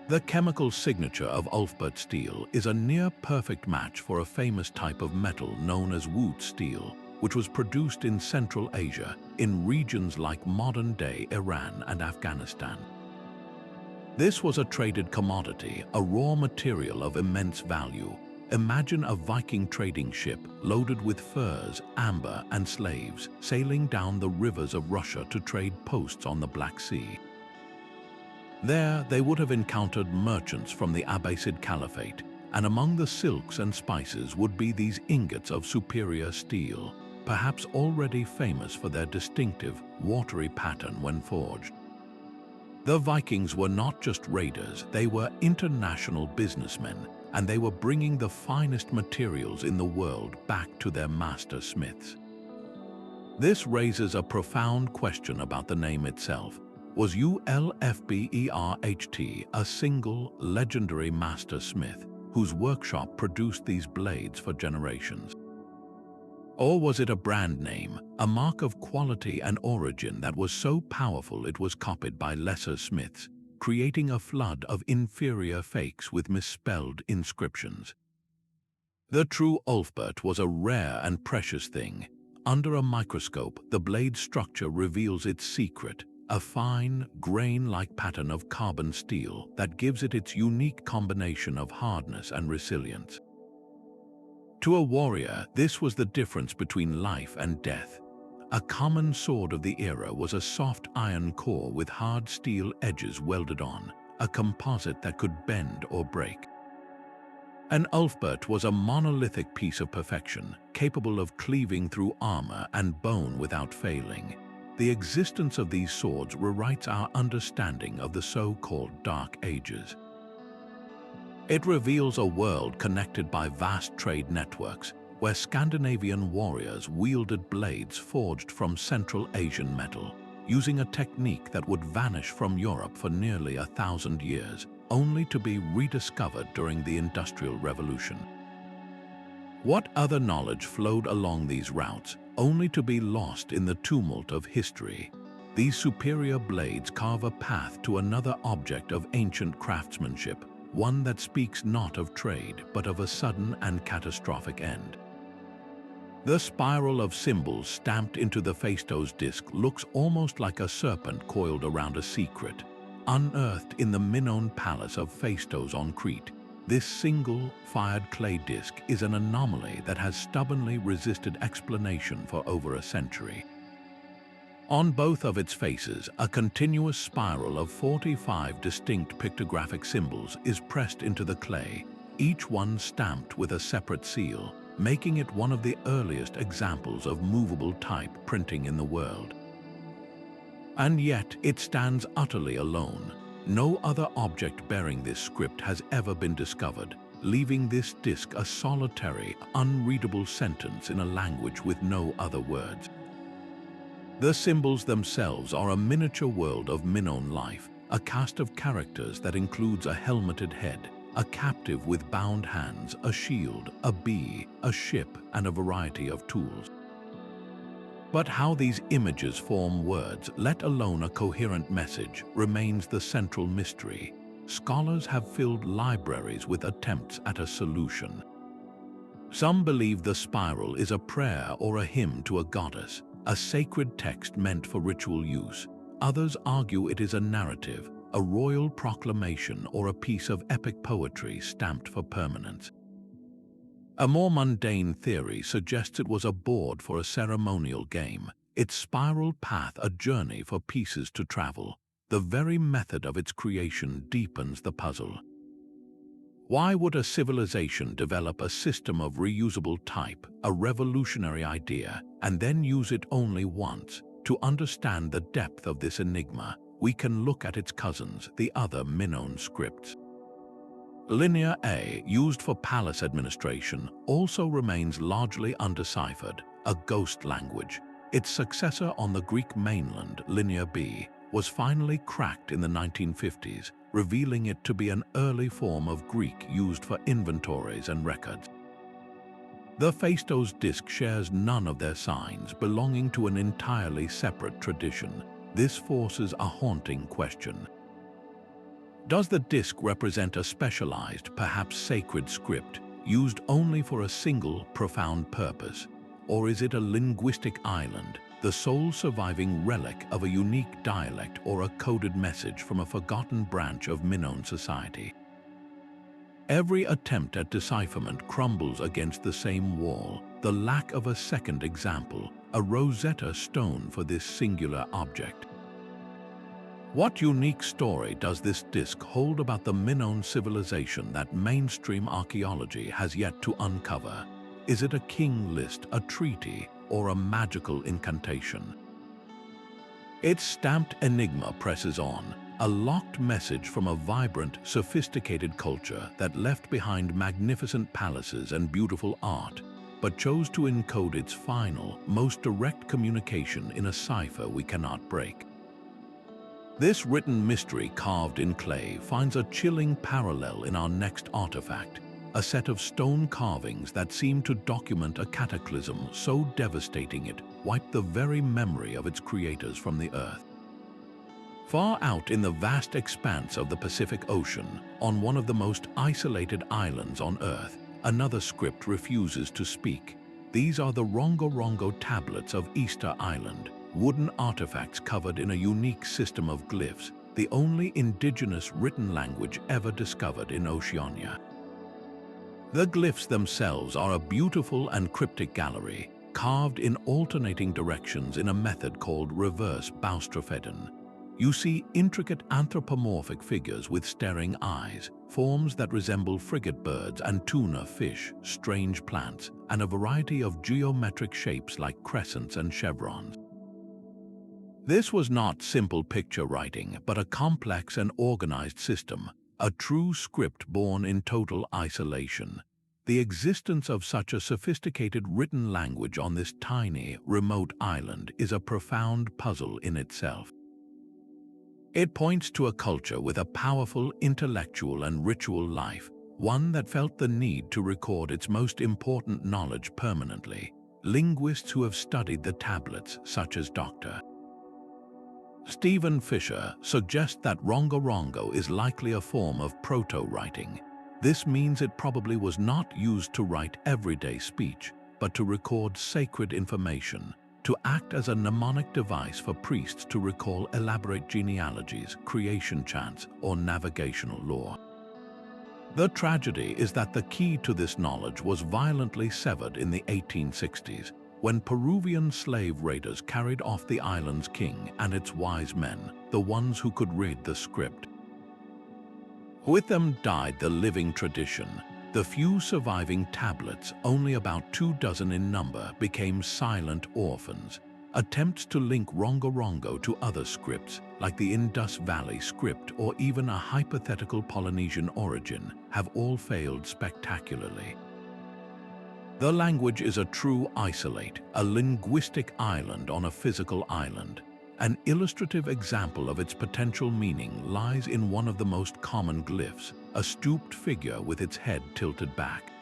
The chemical signature of Ulfberht steel is a near-perfect match for a famous type of metal known as wood steel, which was produced in Central Asia, in regions like modern-day Iran and Afghanistan. This was a traded commodity, a raw material of immense value. Imagine a Viking trading ship loaded with furs, amber, and slaves, sailing down the rivers of Russia to trade posts on the Black Sea. There, they would have encountered merchants from the Abbasid Caliphate, and among the silks and spices would be these ingots of superior steel, perhaps already famous for their distinctive, watery pattern when forged. The Vikings were not just raiders, they were international businessmen, and they were bringing the finest materials in the world back to their master smiths. This raises a profound question about the name itself. Was Ulfberht a single, legendary master smith whose workshop produced these blades for generations? Or was it a brand name, a mark of quality and origin that was so powerful it was copied by lesser smiths, creating a flood of inferior fakes with misspelled inscriptions? The true Ulfberht was a rare and precious thing. Under a microscope, the blade's structure reveals its secret, a fine, grain-like pattern of carbon steel that gives it its unique combination of hardness and resilience. To a warrior, this was the difference between life and death. A common sword of the era was a soft iron core with hard steel edges welded on, a composite that could bend or break. An Ulfberht was a monolithic piece of perfection, capable of cleaving through armor and bone without failing. The existence of these swords rewrites our understanding of the so-called Dark Ages. It reveals a world connected by vast trade networks, where Scandinavian warriors wielded blades forged from Central Asian metal, using a technique that would vanish from Europe for nearly 1,000 years, only to be rediscovered during the Industrial Revolution. What other knowledge flowed along these routes, only to be lost in the tumult of history? These superior blades carve a path to another object of ancient craftsmanship, one that speaks not of trade, but of a sudden and catastrophic end. The spiral of symbols stamped into the Phaistos disc looks almost like a serpent coiled around a secret. Unearthed in the Minoan palace of Phaistos on Crete, this single, fired clay disc is an anomaly that has stubbornly resisted explanation for over a century. On both of its faces, a continuous spiral of 45 distinct pictographic symbols is pressed into the clay, each one stamped with a separate seal, making it one of the earliest examples of movable type printing in the world. And yet, it stands utterly alone. No other object bearing this script has ever been discovered, leaving this disc a solitary, unreadable sentence in a language with no other words. The symbols themselves are a miniature world of Minoan life, a cast of characters that includes a helmeted head, a captive with bound hands, a shield, a bee, a ship, and a variety of tools. But how these images form words, let alone a coherent message, remains the central mystery. Scholars have filled libraries with attempts at a solution. Some believe the spiral is a prayer or a hymn to a goddess, a sacred text meant for ritual use. Others argue it is a narrative, a royal proclamation, or a piece of epic poetry stamped for permanence. A more mundane theory suggests it was a board for a ceremonial game, its spiral path a journey for pieces to travel. The very method of its creation deepens the puzzle. Why would a civilization develop a system of reusable type, a revolutionary idea, and then use it only once? To understand the depth of this enigma, we can look at its cousins, the other Minoan scripts. Linear A, used for palace administration, also remains largely undeciphered, a ghost language. Its successor on the Greek mainland, Linear B, was finally cracked in the 1950s, revealing it to be an early form of Greek used for inventories and records. The Phaistos disc shares none of their signs, belonging to an entirely separate tradition. This forces a haunting question. Does the disc represent a specialized, perhaps sacred script, used only for a single, profound purpose? Or is it a linguistic island, the sole surviving relic of a unique dialect or a coded message from a forgotten branch of Minoan society? Every attempt at decipherment crumbles against the same wall, the lack of a second example, a Rosetta Stone for this singular object. What unique story does this disc hold about the Minoan civilization that mainstream archaeology has yet to uncover? Is it a king list, a treaty, or a magical incantation? Its stamped enigma presses on, a locked message from a vibrant, sophisticated culture that left behind magnificent palaces and beautiful art, but chose to encode its final, most direct communication in a cipher we cannot break. This written mystery carved in clay finds a chilling parallel in our next artifact, a set of stone carvings that seem to document a cataclysm so devastating it wiped the very memory of its creators from the earth. Far out in the vast expanse of the Pacific Ocean, on one of the most isolated islands on Earth, another script refuses to speak. These are the Rongorongo Tablets of Easter Island, wooden artifacts covered in a unique system of glyphs, the only indigenous written language ever discovered in Oceania. The glyphs themselves are a beautiful and cryptic gallery, carved in alternating directions in a method called reverse boustrophedon. You see intricate anthropomorphic figures with staring eyes, forms that resemble frigate birds and tuna fish, strange plants, and a variety of geometric shapes like crescents and chevrons. This was not simple picture writing, but a complex and organized system, a true script born in total isolation. The existence of such a sophisticated written language on this tiny, remote island is a profound puzzle in itself. It points to a culture with a powerful intellectual and ritual life, one that felt the need to record its most important knowledge permanently. Linguists who have studied the tablets, such as Dr. Stephen Fisher, suggest that Rongorongo is likely a form of proto-writing. This means it probably was not used to write everyday speech, but to record sacred information, to act as a mnemonic device for priests to recall elaborate genealogies, creation chants, or navigational lore. The tragedy is that the key to this knowledge was violently severed in the 1860s, when Peruvian slave raiders carried off the island's king and its wise men, the ones who could read the script. With them died the living tradition. The few surviving tablets, only about 24 in number, became silent orphans. Attempts to link Rongorongo to other scripts, like the Indus Valley script or even a hypothetical Polynesian origin, have all failed spectacularly. The language is a true isolate, a linguistic island on a physical island. An illustrative example of its potential meaning lies in one of the most common glyphs, a stooped figure with its head tilted back.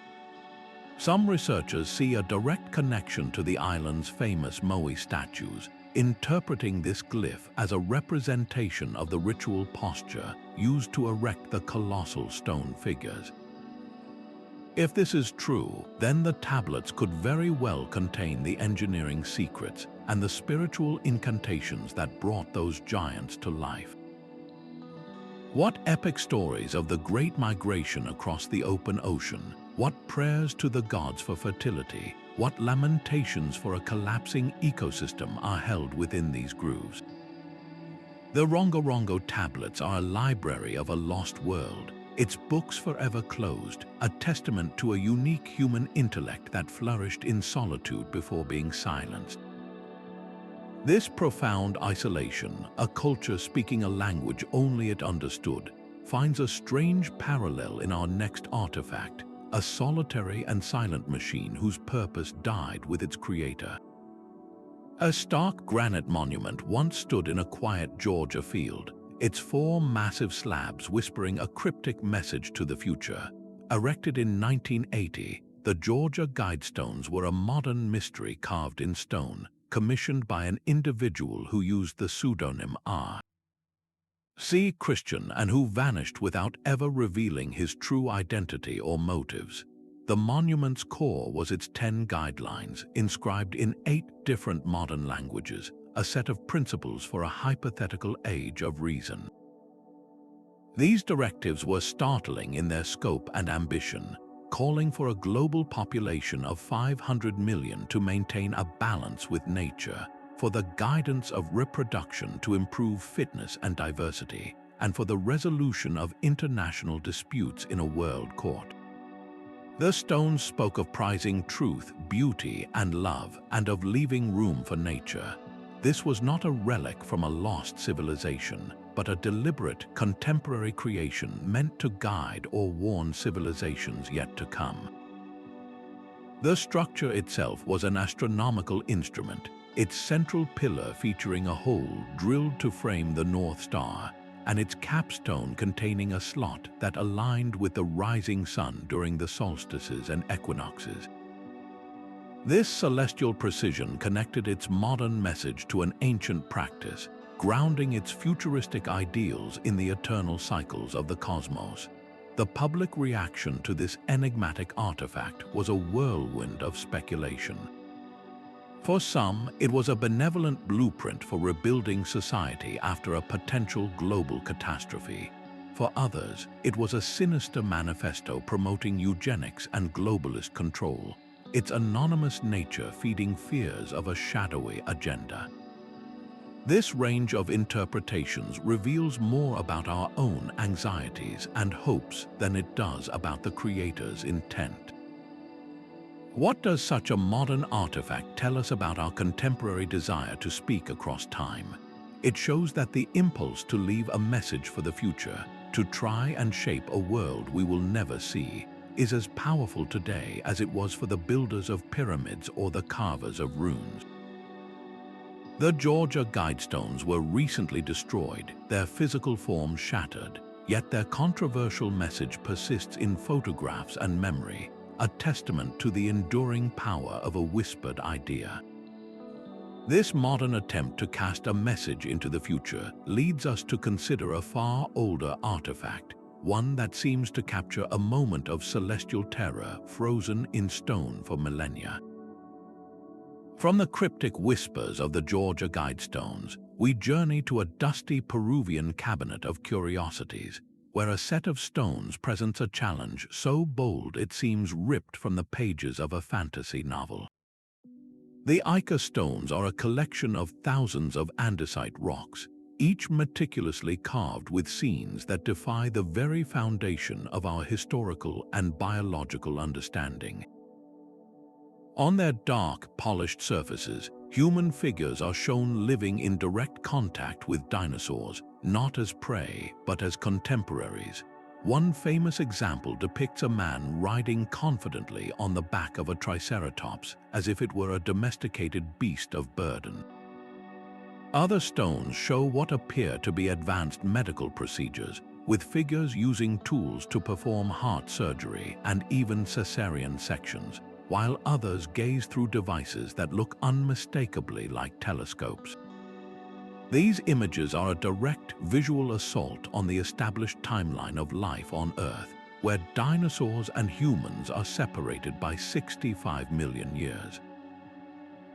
Some researchers see a direct connection to the island's famous Moai statues, interpreting this glyph as a representation of the ritual posture used to erect the colossal stone figures. If this is true, then the tablets could very well contain the engineering secrets and the spiritual incantations that brought those giants to life. What epic stories of the great migration across the open ocean, what prayers to the gods for fertility, what lamentations for a collapsing ecosystem are held within these grooves. The Rongorongo Tablets are a library of a lost world, its books forever closed, a testament to a unique human intellect that flourished in solitude before being silenced. This profound isolation, a culture speaking a language only it understood, finds a strange parallel in our next artifact, a solitary and silent machine whose purpose died with its creator. A stark granite monument once stood in a quiet Georgia field, its 4 massive slabs whispering a cryptic message to the future. Erected in 1980, the Georgia Guidestones were a modern mystery carved in stone, commissioned by an individual who used the pseudonym R.C. Christian and who vanished without ever revealing his true identity or motives. The monument's core was its 10 guidelines, inscribed in 8 different modern languages, a set of principles for a hypothetical age of reason. These directives were startling in their scope and ambition, calling for a global population of 500 million to maintain a balance with nature, for the guidance of reproduction to improve fitness and diversity, and for the resolution of international disputes in a world court. The stones spoke of prizing truth, beauty, and love, and of leaving room for nature. This was not a relic from a lost civilization, but a deliberate, contemporary creation meant to guide or warn civilizations yet to come. The structure itself was an astronomical instrument, its central pillar featuring a hole drilled to frame the North Star, and its capstone containing a slot that aligned with the rising sun during the solstices and equinoxes. This celestial precision connected its modern message to an ancient practice, grounding its futuristic ideals in the eternal cycles of the cosmos. The public reaction to this enigmatic artifact was a whirlwind of speculation. For some, it was a benevolent blueprint for rebuilding society after a potential global catastrophe. For others, it was a sinister manifesto promoting eugenics and globalist control, its anonymous nature feeding fears of a shadowy agenda. This range of interpretations reveals more about our own anxieties and hopes than it does about the Creator's intent. What does such a modern artifact tell us about our contemporary desire to speak across time? It shows that the impulse to leave a message for the future, to try and shape a world we will never see, is as powerful today as it was for the builders of pyramids or the carvers of runes. The Georgia Guidestones were recently destroyed, their physical form shattered, yet their controversial message persists in photographs and memory, a testament to the enduring power of a whispered idea. This modern attempt to cast a message into the future leads us to consider a far older artifact, one that seems to capture a moment of celestial terror frozen in stone for millennia. From the cryptic whispers of the Georgia Guidestones, we journey to a dusty Peruvian cabinet of curiosities, where a set of stones presents a challenge so bold it seems ripped from the pages of a fantasy novel. The Ica Stones are a collection of thousands of andesite rocks, each meticulously carved with scenes that defy the very foundation of our historical and biological understanding. On their dark, polished surfaces, human figures are shown living in direct contact with dinosaurs, not as prey, but as contemporaries. One famous example depicts a man riding confidently on the back of a triceratops, as if it were a domesticated beast of burden. Other stones show what appear to be advanced medical procedures, with figures using tools to perform heart surgery and even cesarean sections, while others gaze through devices that look unmistakably like telescopes. These images are a direct visual assault on the established timeline of life on Earth, where dinosaurs and humans are separated by 65 million years.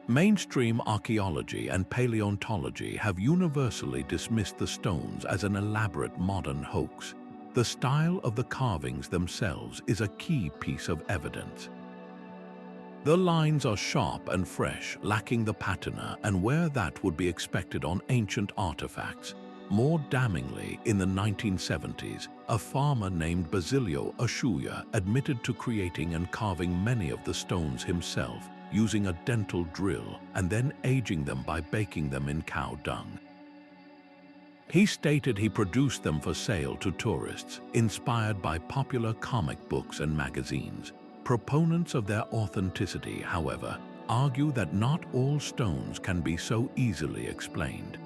Mainstream archaeology and paleontology have universally dismissed the stones as an elaborate modern hoax. The style of the carvings themselves is a key piece of evidence. The lines are sharp and fresh, lacking the patina and where that would be expected on ancient artifacts. More damningly, in the 1970s, a farmer named Basilio Ashuya admitted to creating and carving many of the stones himself, using a dental drill and then aging them by baking them in cow dung. He stated he produced them for sale to tourists, inspired by popular comic books and magazines. Proponents of their authenticity, however, argue that not all stones can be so easily explained.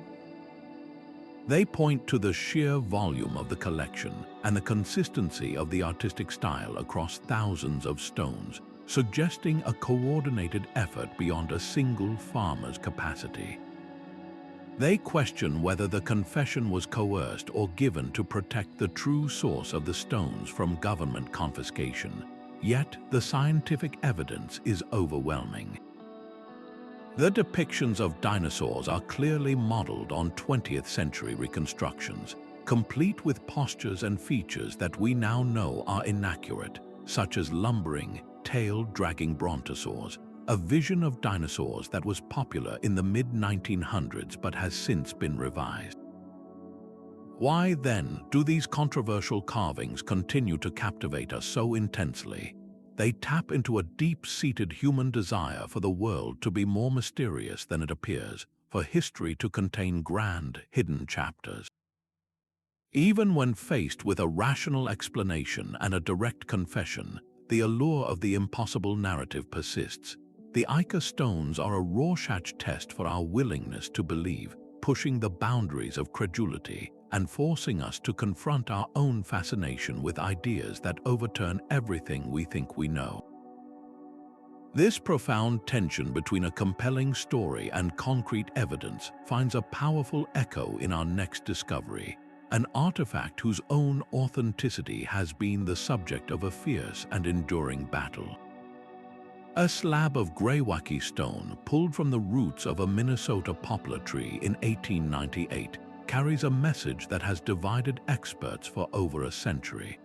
They point to the sheer volume of the collection and the consistency of the artistic style across thousands of stones, suggesting a coordinated effort beyond a single farmer's capacity. They question whether the confession was coerced or given to protect the true source of the stones from government confiscation. Yet, the scientific evidence is overwhelming. The depictions of dinosaurs are clearly modeled on 20th century reconstructions, complete with postures and features that we now know are inaccurate, such as lumbering, tail-dragging brontosaurs, a vision of dinosaurs that was popular in the mid-1900s but has since been revised. Why, then, do these controversial carvings continue to captivate us so intensely? They tap into a deep-seated human desire for the world to be more mysterious than it appears, for history to contain grand, hidden chapters. Even when faced with a rational explanation and a direct confession, the allure of the impossible narrative persists. The Ica Stones are a Rorschach test for our willingness to believe, pushing the boundaries of credulity and forcing us to confront our own fascination with ideas that overturn everything we think we know. This profound tension between a compelling story and concrete evidence finds a powerful echo in our next discovery, an artifact whose own authenticity has been the subject of a fierce and enduring battle. A slab of greywacke stone pulled from the roots of a Minnesota poplar tree in 1898 carries a message that has divided experts for over a century.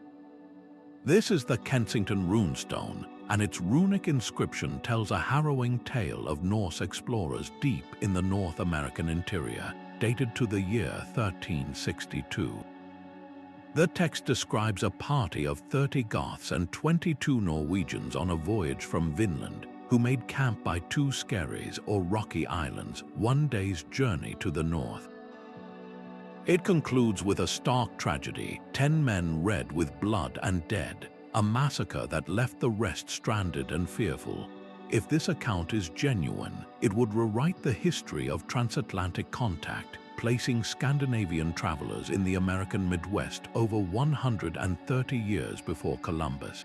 This is the Kensington Runestone, and its runic inscription tells a harrowing tale of Norse explorers deep in the North American interior, dated to the year 1362. The text describes a party of 30 Goths and 22 Norwegians on a voyage from Vinland, who made camp by two skerries or rocky islands, one day's journey to the north. It concludes with a stark tragedy, 10 men red with blood and dead, a massacre that left the rest stranded and fearful. If this account is genuine, it would rewrite the history of transatlantic contact, placing Scandinavian travelers in the American Midwest over 130 years before Columbus.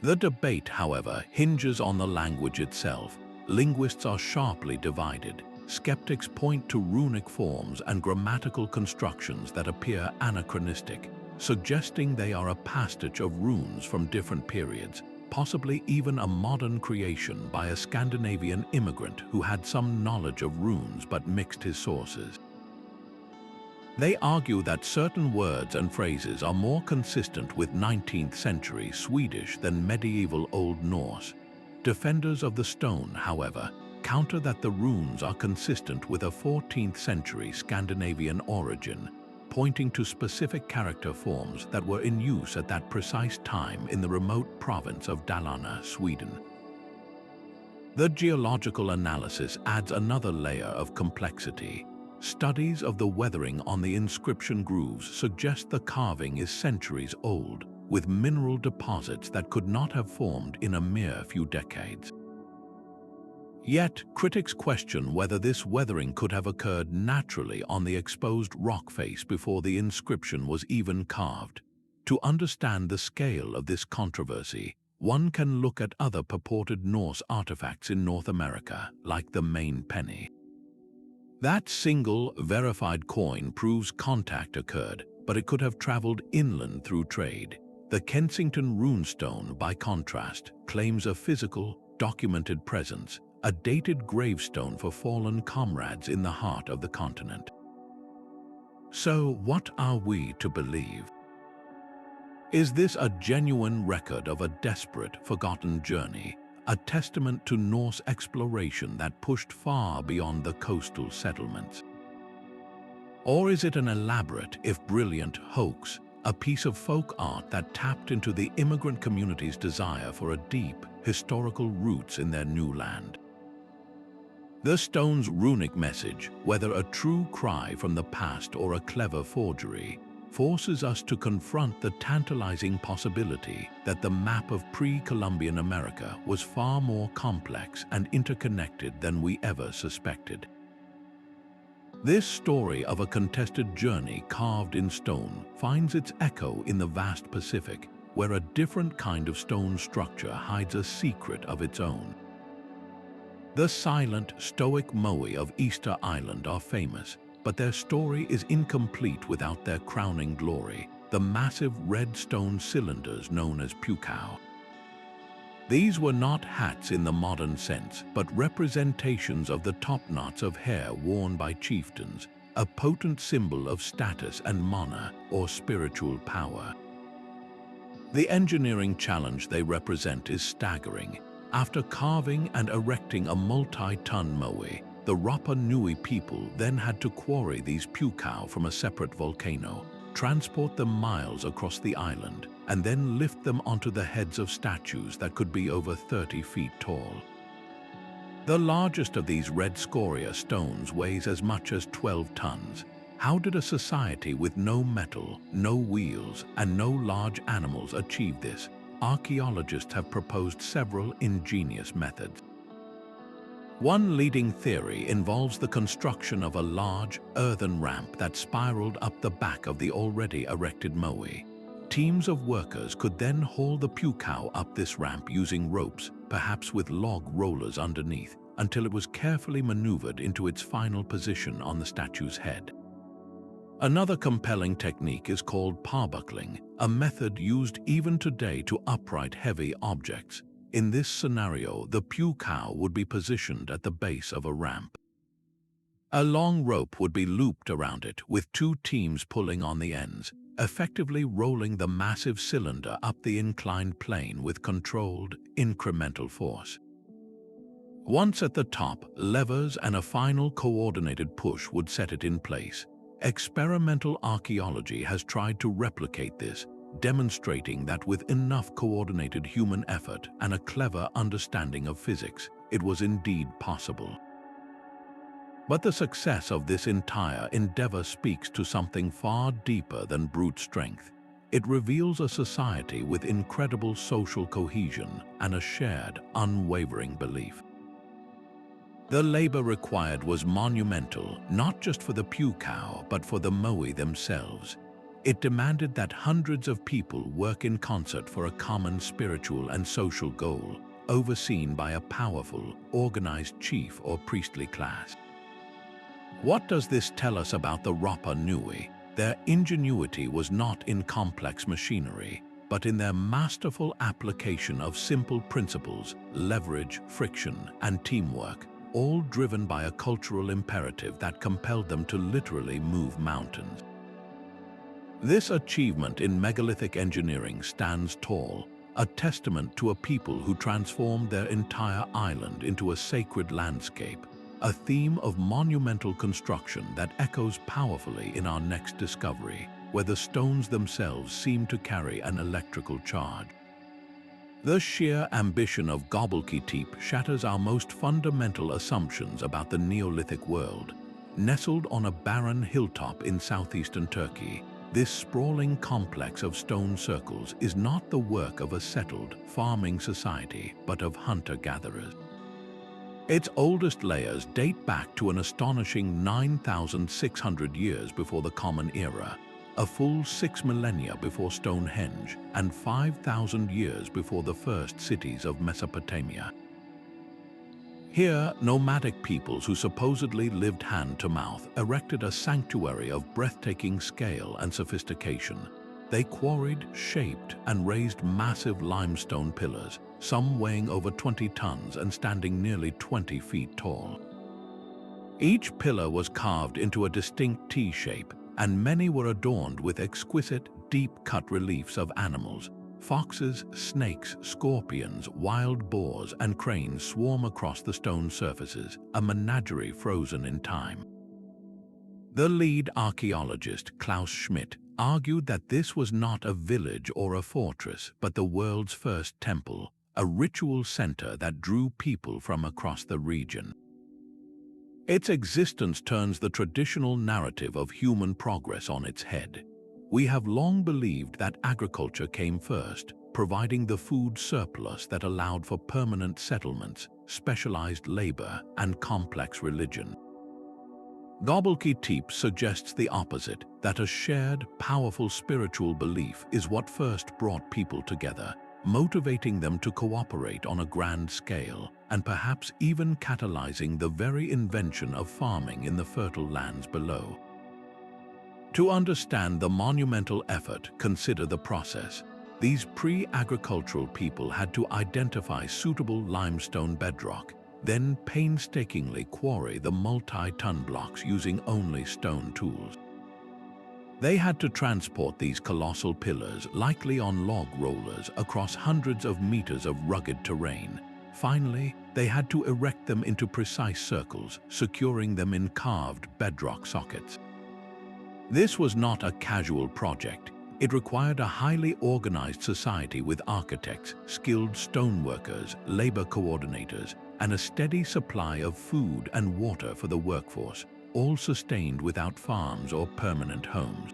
The debate, however, hinges on the language itself. Linguists are sharply divided. Skeptics point to runic forms and grammatical constructions that appear anachronistic, suggesting they are a pastiche of runes from different periods, possibly even a modern creation by a Scandinavian immigrant who had some knowledge of runes but mixed his sources. They argue that certain words and phrases are more consistent with 19th century Swedish than medieval Old Norse. Defenders of the stone, however, counter that the runes are consistent with a 14th century Scandinavian origin, pointing to specific character forms that were in use at that precise time in the remote province of Dalarna, Sweden. The geological analysis adds another layer of complexity. Studies of the weathering on the inscription grooves suggest the carving is centuries old, with mineral deposits that could not have formed in a mere few decades. Yet, critics question whether this weathering could have occurred naturally on the exposed rock face before the inscription was even carved. To understand the scale of this controversy, one can look at other purported Norse artifacts in North America, like the Maine Penny. That single, verified coin proves contact occurred, but it could have traveled inland through trade. The Kensington Runestone, by contrast, claims a physical, documented presence, a dated gravestone for fallen comrades in the heart of the continent. So, what are we to believe? Is this a genuine record of a desperate, forgotten journey, a testament to Norse exploration that pushed far beyond the coastal settlements? Or is it an elaborate, if brilliant, hoax, a piece of folk art that tapped into the immigrant community's desire for a deep, historical roots in their new land? The stone's runic message, whether a true cry from the past or a clever forgery, forces us to confront the tantalizing possibility that the map of pre-Columbian America was far more complex and interconnected than we ever suspected. This story of a contested journey carved in stone finds its echo in the vast Pacific, where a different kind of stone structure hides a secret of its own. The silent, stoic moai of Easter Island are famous, but their story is incomplete without their crowning glory, the massive red stone cylinders known as pukao. These were not hats in the modern sense, but representations of the topknots of hair worn by chieftains, a potent symbol of status and mana, or spiritual power. The engineering challenge they represent is staggering. After carving and erecting a multi-ton moai, the Rapa Nui people then had to quarry these pukao from a separate volcano, transport them miles across the island, and then lift them onto the heads of statues that could be over 30 feet tall. The largest of these red scoria stones weighs as much as 12 tons. How did a society with no metal, no wheels, and no large animals achieve this? Archaeologists have proposed several ingenious methods. One leading theory involves the construction of a large, earthen ramp that spiraled up the back of the already erected moai. Teams of workers could then haul the pukao up this ramp using ropes, perhaps with log rollers underneath, until it was carefully maneuvered into its final position on the statue's head. Another compelling technique is called parbuckling, a method used even today to upright heavy objects. In this scenario, the pukao would be positioned at the base of a ramp. A long rope would be looped around it, with two teams pulling on the ends, effectively rolling the massive cylinder up the inclined plane with controlled, incremental force. Once at the top, levers and a final coordinated push would set it in place. Experimental archaeology has tried to replicate this, demonstrating that with enough coordinated human effort and a clever understanding of physics, it was indeed possible. But the success of this entire endeavor speaks to something far deeper than brute strength. It reveals a society with incredible social cohesion and a shared, unwavering belief. The labor required was monumental, not just for the Pucao, but for the Moai themselves. It demanded that hundreds of people work in concert for a common spiritual and social goal, overseen by a powerful, organized chief or priestly class. What does this tell us about the Rapa Nui? Their ingenuity was not in complex machinery, but in their masterful application of simple principles, leverage, friction, and teamwork, all driven by a cultural imperative that compelled them to literally move mountains. This achievement in megalithic engineering stands tall, a testament to a people who transformed their entire island into a sacred landscape, a theme of monumental construction that echoes powerfully in our next discovery, where the stones themselves seem to carry an electrical charge. The sheer ambition of Göbekli Tepe shatters our most fundamental assumptions about the Neolithic world. Nestled on a barren hilltop in southeastern Turkey, this sprawling complex of stone circles is not the work of a settled, farming society, but of hunter-gatherers. Its oldest layers date back to an astonishing 9,600 years before the Common Era, a full 6 millennia before Stonehenge, and 5,000 years before the first cities of Mesopotamia. Here, nomadic peoples who supposedly lived hand-to-mouth erected a sanctuary of breathtaking scale and sophistication. They quarried, shaped, and raised massive limestone pillars, some weighing over 20 tons and standing nearly 20 feet tall. Each pillar was carved into a distinct T-shape, and many were adorned with exquisite, deep-cut reliefs of animals. Foxes, snakes, scorpions, wild boars, and cranes swarm across the stone surfaces, a menagerie frozen in time. The lead archaeologist, Klaus Schmidt, argued that this was not a village or a fortress, but the world's first temple, a ritual center that drew people from across the region. Its existence turns the traditional narrative of human progress on its head. We have long believed that agriculture came first, providing the food surplus that allowed for permanent settlements, specialized labor, and complex religion. Göbekli Tepe suggests the opposite, that a shared, powerful spiritual belief is what first brought people together, motivating them to cooperate on a grand scale, and perhaps even catalyzing the very invention of farming in the fertile lands below. To understand the monumental effort, consider the process. These pre-agricultural people had to identify suitable limestone bedrock, then painstakingly quarry the multi-ton blocks using only stone tools. They had to transport these colossal pillars, likely on log rollers, across hundreds of meters of rugged terrain. Finally, they had to erect them into precise circles, securing them in carved bedrock sockets. This was not a casual project. It required a highly organized society with architects, skilled stoneworkers, labor coordinators, and a steady supply of food and water for the workforce, all sustained without farms or permanent homes.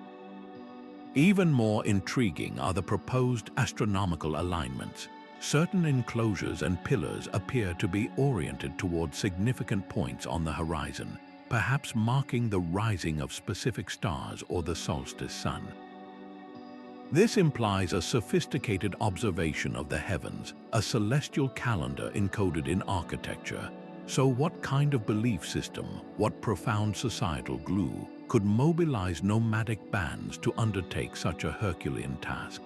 Even more intriguing are the proposed astronomical alignments. Certain enclosures and pillars appear to be oriented toward significant points on the horizon, perhaps marking the rising of specific stars or the solstice sun. This implies a sophisticated observation of the heavens, a celestial calendar encoded in architecture. So what kind of belief system, what profound societal glue, could mobilize nomadic bands to undertake such a Herculean task?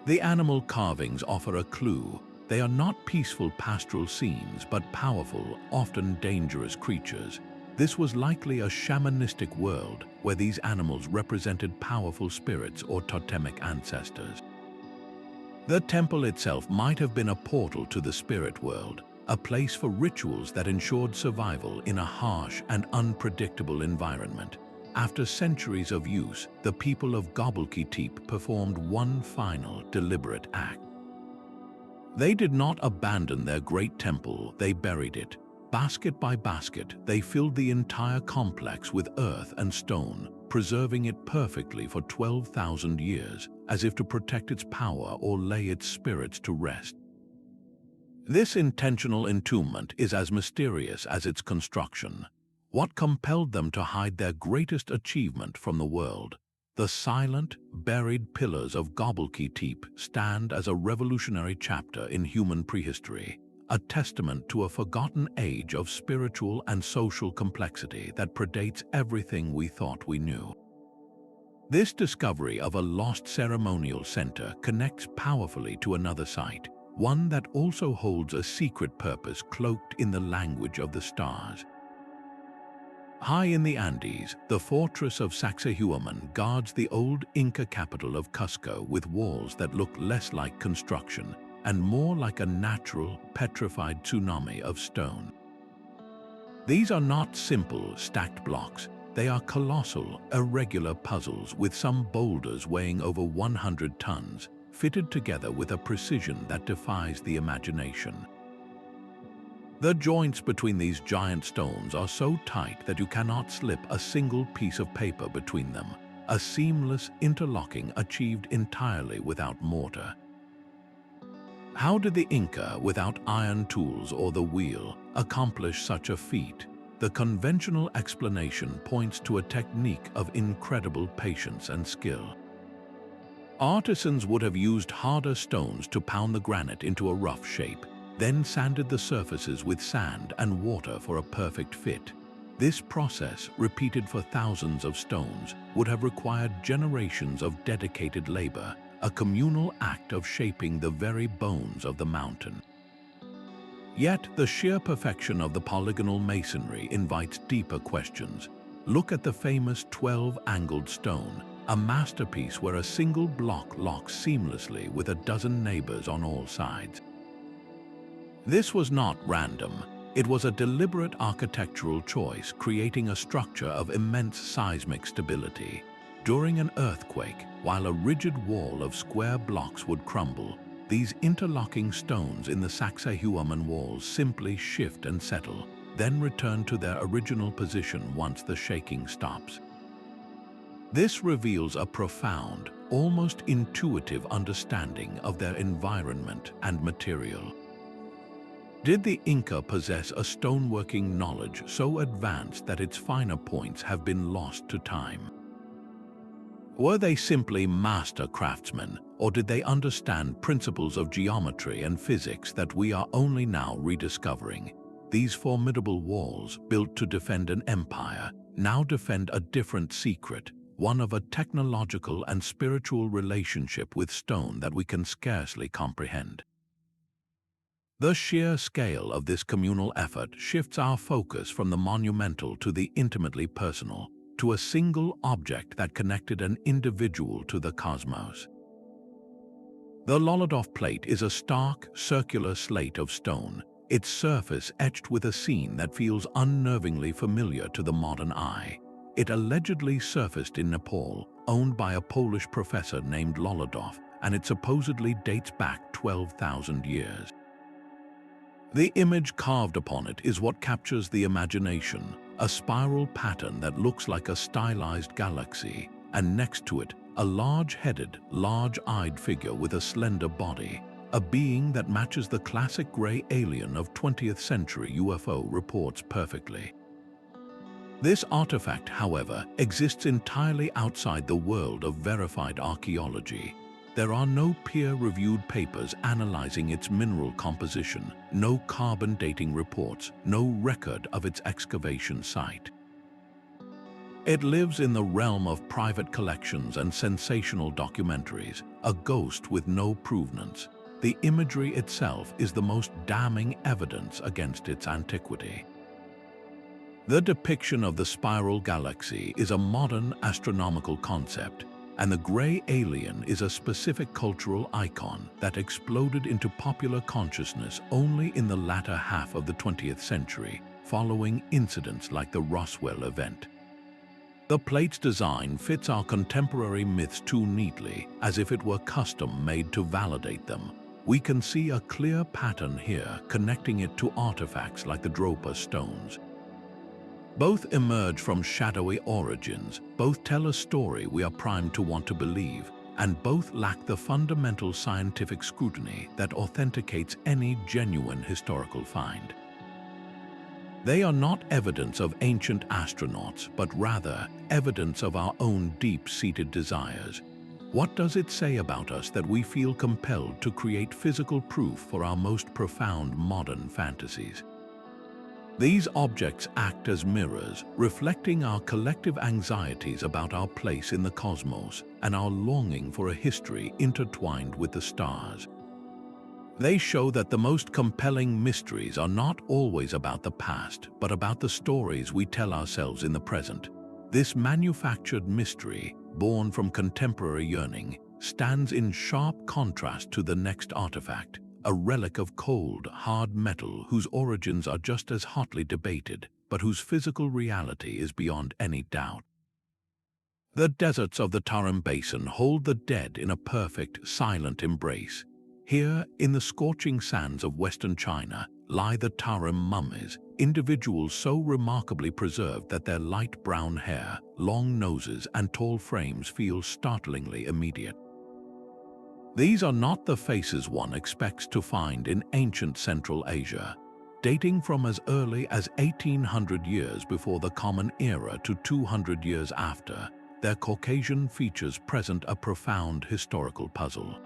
The animal carvings offer a clue. They are not peaceful pastoral scenes, but powerful, often dangerous creatures. This was likely a shamanistic world where these animals represented powerful spirits or totemic ancestors. The temple itself might have been a portal to the spirit world, a place for rituals that ensured survival in a harsh and unpredictable environment. After centuries of use, the people of Göbekli Tepe performed one final, deliberate act. They did not abandon their great temple, they buried it. Basket by basket, they filled the entire complex with earth and stone, preserving it perfectly for 12,000 years, as if to protect its power or lay its spirits to rest. This intentional entombment is as mysterious as its construction. What compelled them to hide their greatest achievement from the world? The silent, buried pillars of Göbekli Tepe stand as a revolutionary chapter in human prehistory, a testament to a forgotten age of spiritual and social complexity that predates everything we thought we knew. This discovery of a lost ceremonial center connects powerfully to another site, one that also holds a secret purpose cloaked in the language of the stars. High in the Andes, the fortress of Sacsayhuamán guards the old Inca capital of Cusco with walls that look less like construction and more like a natural, petrified tsunami of stone. These are not simple, stacked blocks. They are colossal, irregular puzzles with some boulders weighing over 100 tons, fitted together with a precision that defies the imagination. The joints between these giant stones are so tight that you cannot slip a single piece of paper between them, a seamless interlocking achieved entirely without mortar. How did the Inca, without iron tools or the wheel, accomplish such a feat? The conventional explanation points to a technique of incredible patience and skill. Artisans would have used harder stones to pound the granite into a rough shape, then sanded the surfaces with sand and water for a perfect fit. This process, repeated for thousands of stones, would have required generations of dedicated labor, a communal act of shaping the very bones of the mountain. Yet the sheer perfection of the polygonal masonry invites deeper questions. Look at the famous 12-angled stone, a masterpiece where a single block locks seamlessly with a dozen neighbors on all sides. This was not random. It was a deliberate architectural choice, creating a structure of immense seismic stability. During an earthquake, while a rigid wall of square blocks would crumble, these interlocking stones in the Sacsayhuamán walls simply shift and settle, then return to their original position once the shaking stops. This reveals a profound, almost intuitive understanding of their environment and material. Did the Inca possess a stoneworking knowledge so advanced that its finer points have been lost to time? Were they simply master craftsmen, or did they understand principles of geometry and physics that we are only now rediscovering? These formidable walls, built to defend an empire, now defend a different secret, one of a technological and spiritual relationship with stone that we can scarcely comprehend. The sheer scale of this communal effort shifts our focus from the monumental to the intimately personal, to a single object that connected an individual to the cosmos. The Lolodov plate is a stark, circular slate of stone, its surface etched with a scene that feels unnervingly familiar to the modern eye. It allegedly surfaced in Nepal, owned by a Polish professor named Lolodov, and it supposedly dates back 12,000 years. The image carved upon it is what captures the imagination, a spiral pattern that looks like a stylized galaxy, and next to it, a large-headed, large-eyed figure with a slender body, a being that matches the classic gray alien of 20th century UFO reports perfectly. This artifact, however, exists entirely outside the world of verified archaeology. There are no peer-reviewed papers analyzing its mineral composition, no carbon dating reports, no record of its excavation site. It lives in the realm of private collections and sensational documentaries, a ghost with no provenance. The imagery itself is the most damning evidence against its antiquity. The depiction of the spiral galaxy is a modern astronomical concept, and the gray alien is a specific cultural icon that exploded into popular consciousness only in the latter half of the 20th century, following incidents like the Roswell event. The plate's design fits our contemporary myths too neatly, as if it were custom-made to validate them. We can see a clear pattern here, connecting it to artifacts like the Dropa Stones. Both emerge from shadowy origins, both tell a story we are primed to want to believe, and both lack the fundamental scientific scrutiny that authenticates any genuine historical find. They are not evidence of ancient astronauts, but rather evidence of our own deep-seated desires. What does it say about us that we feel compelled to create physical proof for our most profound modern fantasies? These objects act as mirrors, reflecting our collective anxieties about our place in the cosmos and our longing for a history intertwined with the stars. They show that the most compelling mysteries are not always about the past, but about the stories we tell ourselves in the present. This manufactured mystery, born from contemporary yearning, stands in sharp contrast to the next artifact, a relic of cold, hard metal whose origins are just as hotly debated, but whose physical reality is beyond any doubt. The deserts of the Tarim Basin hold the dead in a perfect, silent embrace. Here, in the scorching sands of western China, lie the Tarim Mummies, individuals so remarkably preserved that their light brown hair, long noses, and tall frames feel startlingly immediate. These are not the faces one expects to find in ancient Central Asia. Dating from as early as 1800 years before the Common Era to 200 years after, their Caucasian features present a profound historical puzzle.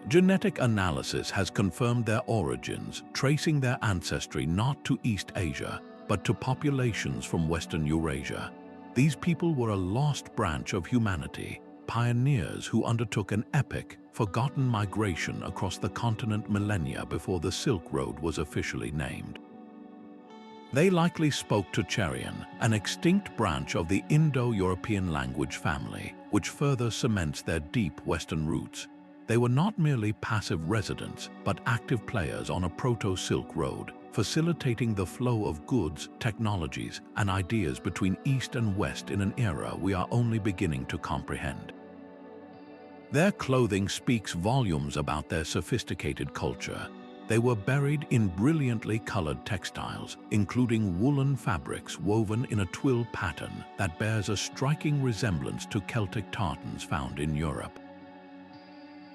Genetic analysis has confirmed their origins, tracing their ancestry not to East Asia, but to populations from Western Eurasia. These people were a lost branch of humanity, pioneers who undertook an epic, forgotten migration across the continent millennia before the Silk Road was officially named. They likely spoke Tocharian, an extinct branch of the Indo-European language family, which further cements their deep Western roots. They were not merely passive residents, but active players on a proto-Silk Road, facilitating the flow of goods, technologies, and ideas between East and West in an era we are only beginning to comprehend. Their clothing speaks volumes about their sophisticated culture. They were buried in brilliantly colored textiles, including woolen fabrics woven in a twill pattern that bears a striking resemblance to Celtic tartans found in Europe.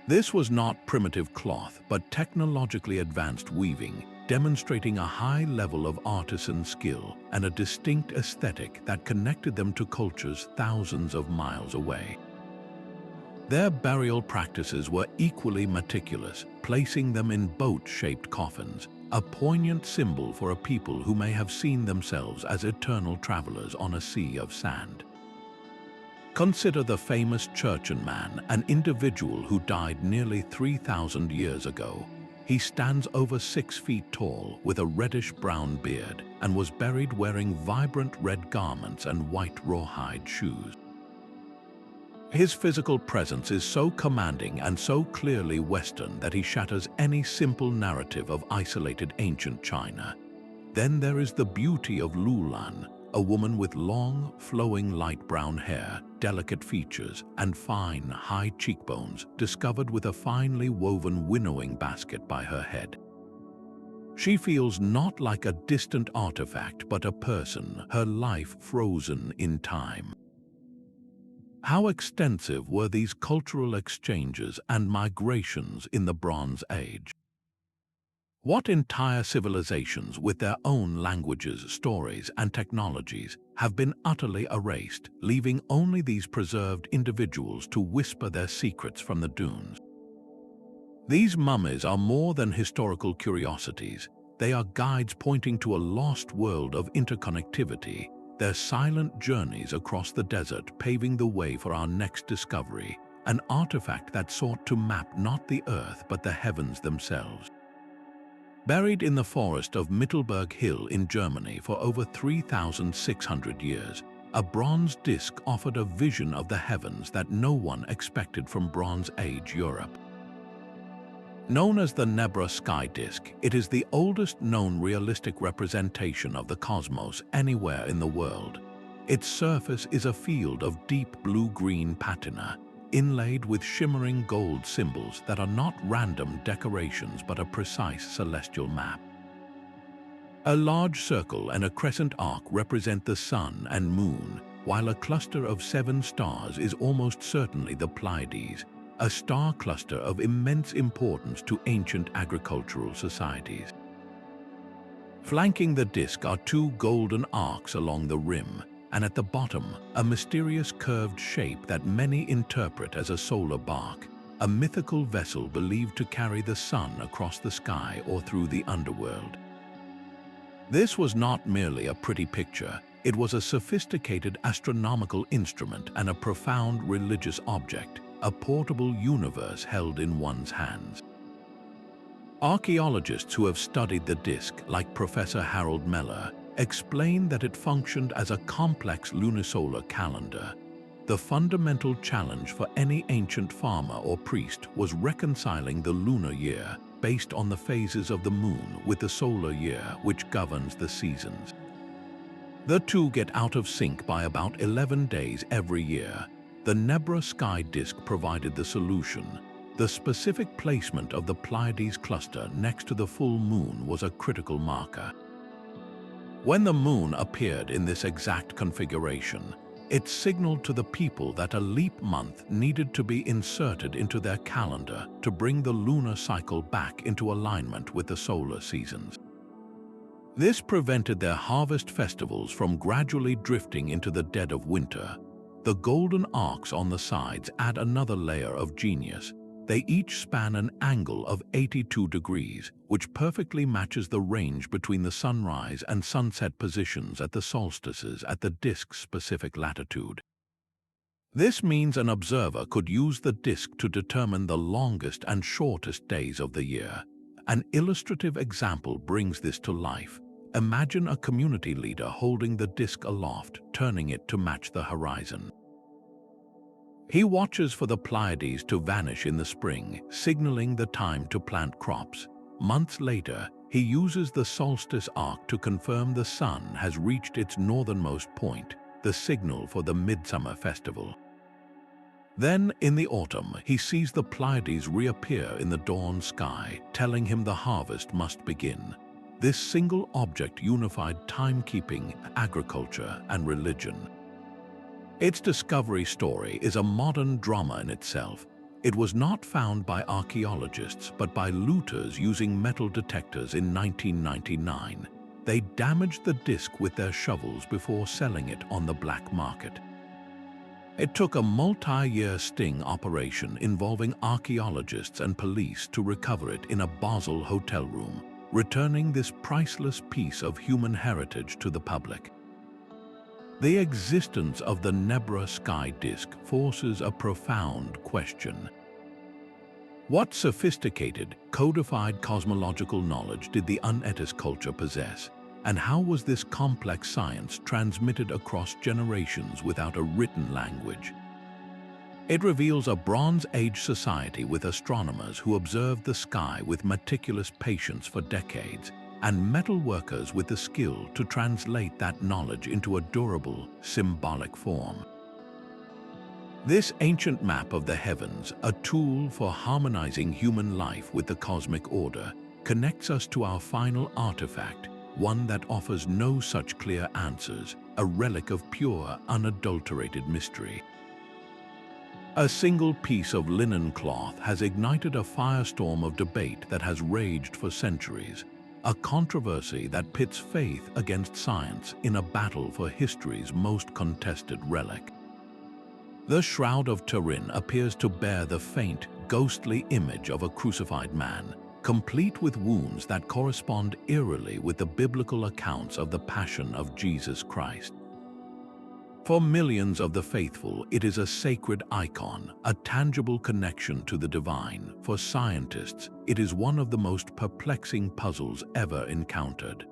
This was not primitive cloth, but technologically advanced weaving, demonstrating a high level of artisan skill and a distinct aesthetic that connected them to cultures thousands of miles away. Their burial practices were equally meticulous, placing them in boat-shaped coffins, a poignant symbol for a people who may have seen themselves as eternal travelers on a sea of sand. Consider the famous Churchian man, an individual who died nearly 3,000 years ago. He stands over 6 feet tall with a reddish-brown beard and was buried wearing vibrant red garments and white rawhide shoes. His physical presence is so commanding and so clearly Western that he shatters any simple narrative of isolated ancient China. Then there is the beauty of Lulan, a woman with long, flowing light brown hair, delicate features, and fine, high cheekbones, discovered with a finely woven winnowing basket by her head. She feels not like a distant artifact, but a person, her life frozen in time. How extensive were these cultural exchanges and migrations in the Bronze Age? What entire civilizations with their own languages, stories, and technologies have been utterly erased, leaving only these preserved individuals to whisper their secrets from the dunes? These mummies are more than historical curiosities. They are guides pointing to a lost world of interconnectivity, their silent journeys across the desert paving the way for our next discovery, an artifact that sought to map not the earth but the heavens themselves. Buried in the forest of Mittelberg Hill in Germany for over 3,600 years, a bronze disc offered a vision of the heavens that no one expected from Bronze Age Europe. Known as the Nebra Sky Disc, it is the oldest known realistic representation of the cosmos anywhere in the world. Its surface is a field of deep blue-green patina, inlaid with shimmering gold symbols that are not random decorations but a precise celestial map. A large circle and a crescent arc represent the sun and moon, while a cluster of 7 stars is almost certainly the Pleiades, a star cluster of immense importance to ancient agricultural societies. Flanking the disk are 2 golden arcs along the rim, and at the bottom, a mysterious curved shape that many interpret as a solar bark, a mythical vessel believed to carry the sun across the sky or through the underworld. This was not merely a pretty picture, it was a sophisticated astronomical instrument and a profound religious object, a portable universe held in one's hands. Archaeologists who have studied the disk, like Professor Harold Meller, explain that it functioned as a complex lunisolar calendar. The fundamental challenge for any ancient farmer or priest was reconciling the lunar year based on the phases of the moon with the solar year, which governs the seasons. The two get out of sync by about 11 days every year. The Nebra Sky Disc provided the solution. The specific placement of the Pleiades cluster next to the full moon was a critical marker. When the moon appeared in this exact configuration, it signaled to the people that a leap month needed to be inserted into their calendar to bring the lunar cycle back into alignment with the solar seasons. This prevented their harvest festivals from gradually drifting into the dead of winter. The golden arcs on the sides add another layer of genius. They each span an angle of 82 degrees, which perfectly matches the range between the sunrise and sunset positions at the solstices at the disk's specific latitude. This means an observer could use the disk to determine the longest and shortest days of the year. An illustrative example brings this to life. Imagine a community leader holding the disk aloft, turning it to match the horizon. He watches for the Pleiades to vanish in the spring, signaling the time to plant crops. Months later, he uses the solstice arc to confirm the sun has reached its northernmost point, the signal for the midsummer festival. Then, in the autumn, he sees the Pleiades reappear in the dawn sky, telling him the harvest must begin. This single object unified timekeeping, agriculture, and religion. Its discovery story is a modern drama in itself. It was not found by archaeologists, but by looters using metal detectors in 1999. They damaged the disk with their shovels before selling it on the black market. It took a multi-year sting operation involving archaeologists and police to recover it in a Basel hotel room, returning this priceless piece of human heritage to the public. The existence of the Nebra Sky Disc forces a profound question. What sophisticated, codified cosmological knowledge did the unearthed culture possess, and how was this complex science transmitted across generations without a written language? It reveals a Bronze Age society with astronomers who observed the sky with meticulous patience for decades, and metal workers with the skill to translate that knowledge into a durable, symbolic form. This ancient map of the heavens, a tool for harmonizing human life with the cosmic order, connects us to our final artifact, one that offers no such clear answers, a relic of pure, unadulterated mystery. A single piece of linen cloth has ignited a firestorm of debate that has raged for centuries, a controversy that pits faith against science in a battle for history's most contested relic. The Shroud of Turin appears to bear the faint, ghostly image of a crucified man, complete with wounds that correspond eerily with the biblical accounts of the Passion of Jesus Christ. For millions of the faithful, it is a sacred icon, a tangible connection to the divine. For scientists, it is one of the most perplexing puzzles ever encountered.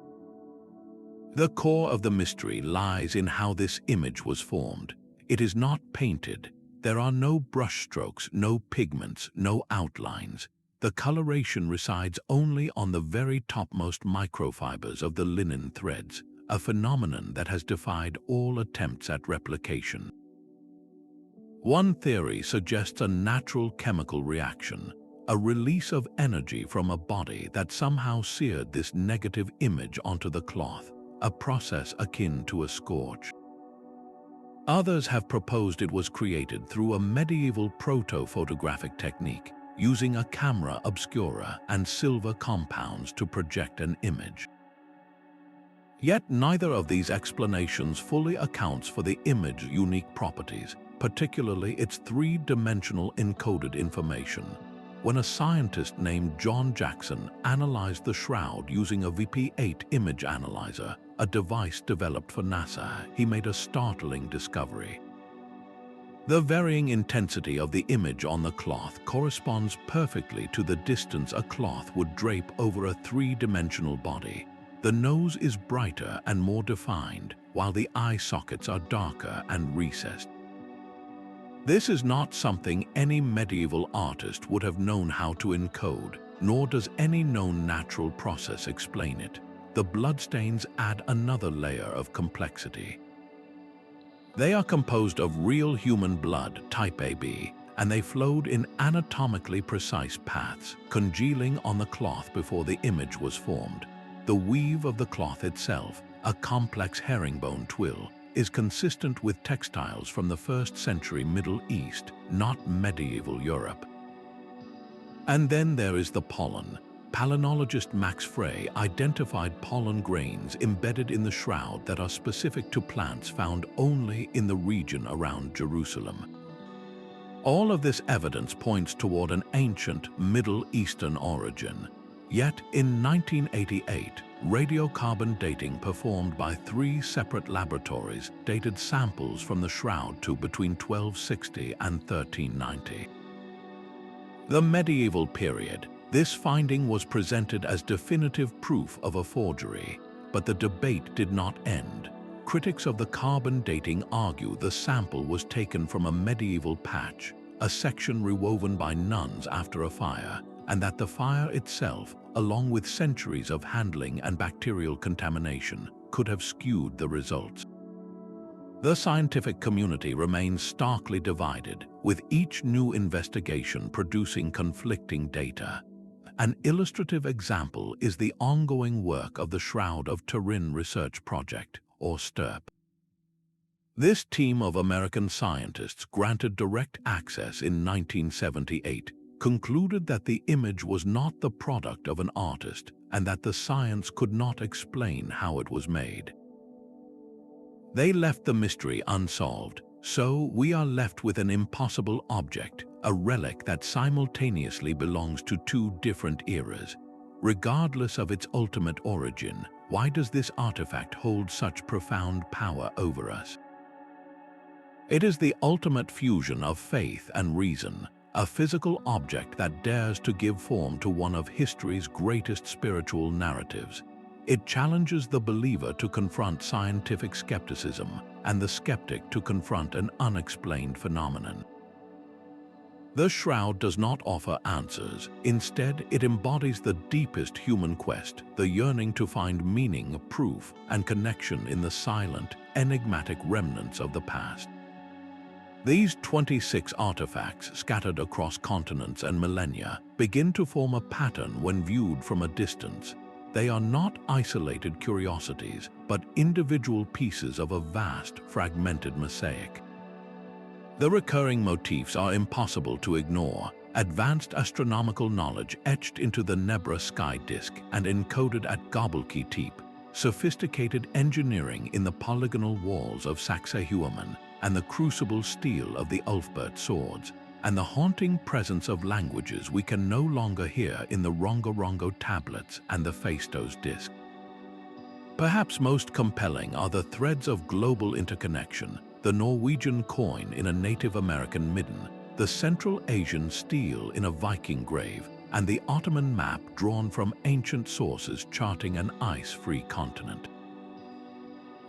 The core of the mystery lies in how this image was formed. It is not painted. There are no brushstrokes, no pigments, no outlines. The coloration resides only on the very topmost microfibers of the linen threads, a phenomenon that has defied all attempts at replication. One theory suggests a natural chemical reaction, a release of energy from a body that somehow seared this negative image onto the cloth, a process akin to a scorch. Others have proposed it was created through a medieval proto-photographic technique, using a camera obscura and silver compounds to project an image. Yet neither of these explanations fully accounts for the image's unique properties, particularly its three-dimensional encoded information. When a scientist named John Jackson analyzed the shroud using a VP8 image analyzer, a device developed for NASA, he made a startling discovery. The varying intensity of the image on the cloth corresponds perfectly to the distance a cloth would drape over a three-dimensional body. The nose is brighter and more defined, while the eye sockets are darker and recessed. This is not something any medieval artist would have known how to encode, nor does any known natural process explain it. The bloodstains add another layer of complexity. They are composed of real human blood, type AB, and they flowed in anatomically precise paths, congealing on the cloth before the image was formed. The weave of the cloth itself, a complex herringbone twill, is consistent with textiles from the 1st century Middle East, not medieval Europe. And then there is the pollen. Palynologist Max Frey identified pollen grains embedded in the shroud that are specific to plants found only in the region around Jerusalem. All of this evidence points toward an ancient Middle Eastern origin. Yet, in 1988, radiocarbon dating performed by 3 separate laboratories dated samples from the shroud to between 1260 and 1390. The medieval period. This finding was presented as definitive proof of a forgery, but the debate did not end. Critics of the carbon dating argue the sample was taken from a medieval patch, a section rewoven by nuns after a fire, and that the fire itself, along with centuries of handling and bacterial contamination, could have skewed the results. The scientific community remains starkly divided, with each new investigation producing conflicting data. An illustrative example is the ongoing work of the Shroud of Turin Research Project, or STURP. This team of American scientists, granted direct access in 1978, concluded that the image was not the product of an artist and that the science could not explain how it was made. They left the mystery unsolved, so we are left with an impossible object, a relic that simultaneously belongs to 2 different eras. Regardless of its ultimate origin, why does this artifact hold such profound power over us? It is the ultimate fusion of faith and reason, a physical object that dares to give form to one of history's greatest spiritual narratives. It challenges the believer to confront scientific skepticism and the skeptic to confront an unexplained phenomenon. The shroud does not offer answers. Instead, it embodies the deepest human quest, the yearning to find meaning, proof, and connection in the silent, enigmatic remnants of the past. These 26 artifacts, scattered across continents and millennia, begin to form a pattern when viewed from a distance. They are not isolated curiosities, but individual pieces of a vast, fragmented mosaic. The recurring motifs are impossible to ignore. Advanced astronomical knowledge etched into the Nebra Sky Disc and encoded at Göbekli Tepe, sophisticated engineering in the polygonal walls of Sacsayhuamán, and the crucible steel of the Ulfberht Swords, and the haunting presence of languages we can no longer hear in the Rongorongo Tablets and the Phaistos Disc. Perhaps most compelling are the threads of global interconnection, the Norwegian coin in a Native American midden, the Central Asian stele in a Viking grave, and the Ottoman map drawn from ancient sources charting an ice-free continent.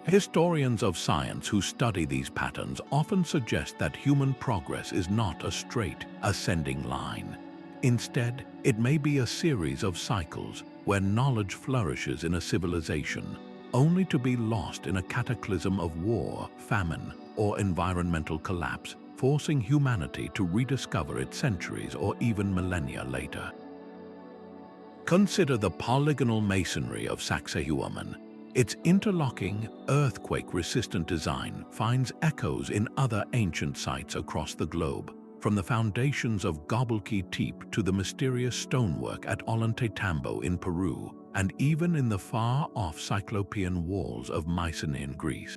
Historians of science who study these patterns often suggest that human progress is not a straight, ascending line. Instead, it may be a series of cycles where knowledge flourishes in a civilization, only to be lost in a cataclysm of war, famine, or environmental collapse, forcing humanity to rediscover it centuries or even millennia later. Consider the polygonal masonry of Sacsayhuamán. Its interlocking, earthquake-resistant design finds echoes in other ancient sites across the globe, from the foundations of Göbekli Tepe to the mysterious stonework at Ollantaytambo in Peru, and even in the far-off Cyclopean walls of Mycenae in Greece.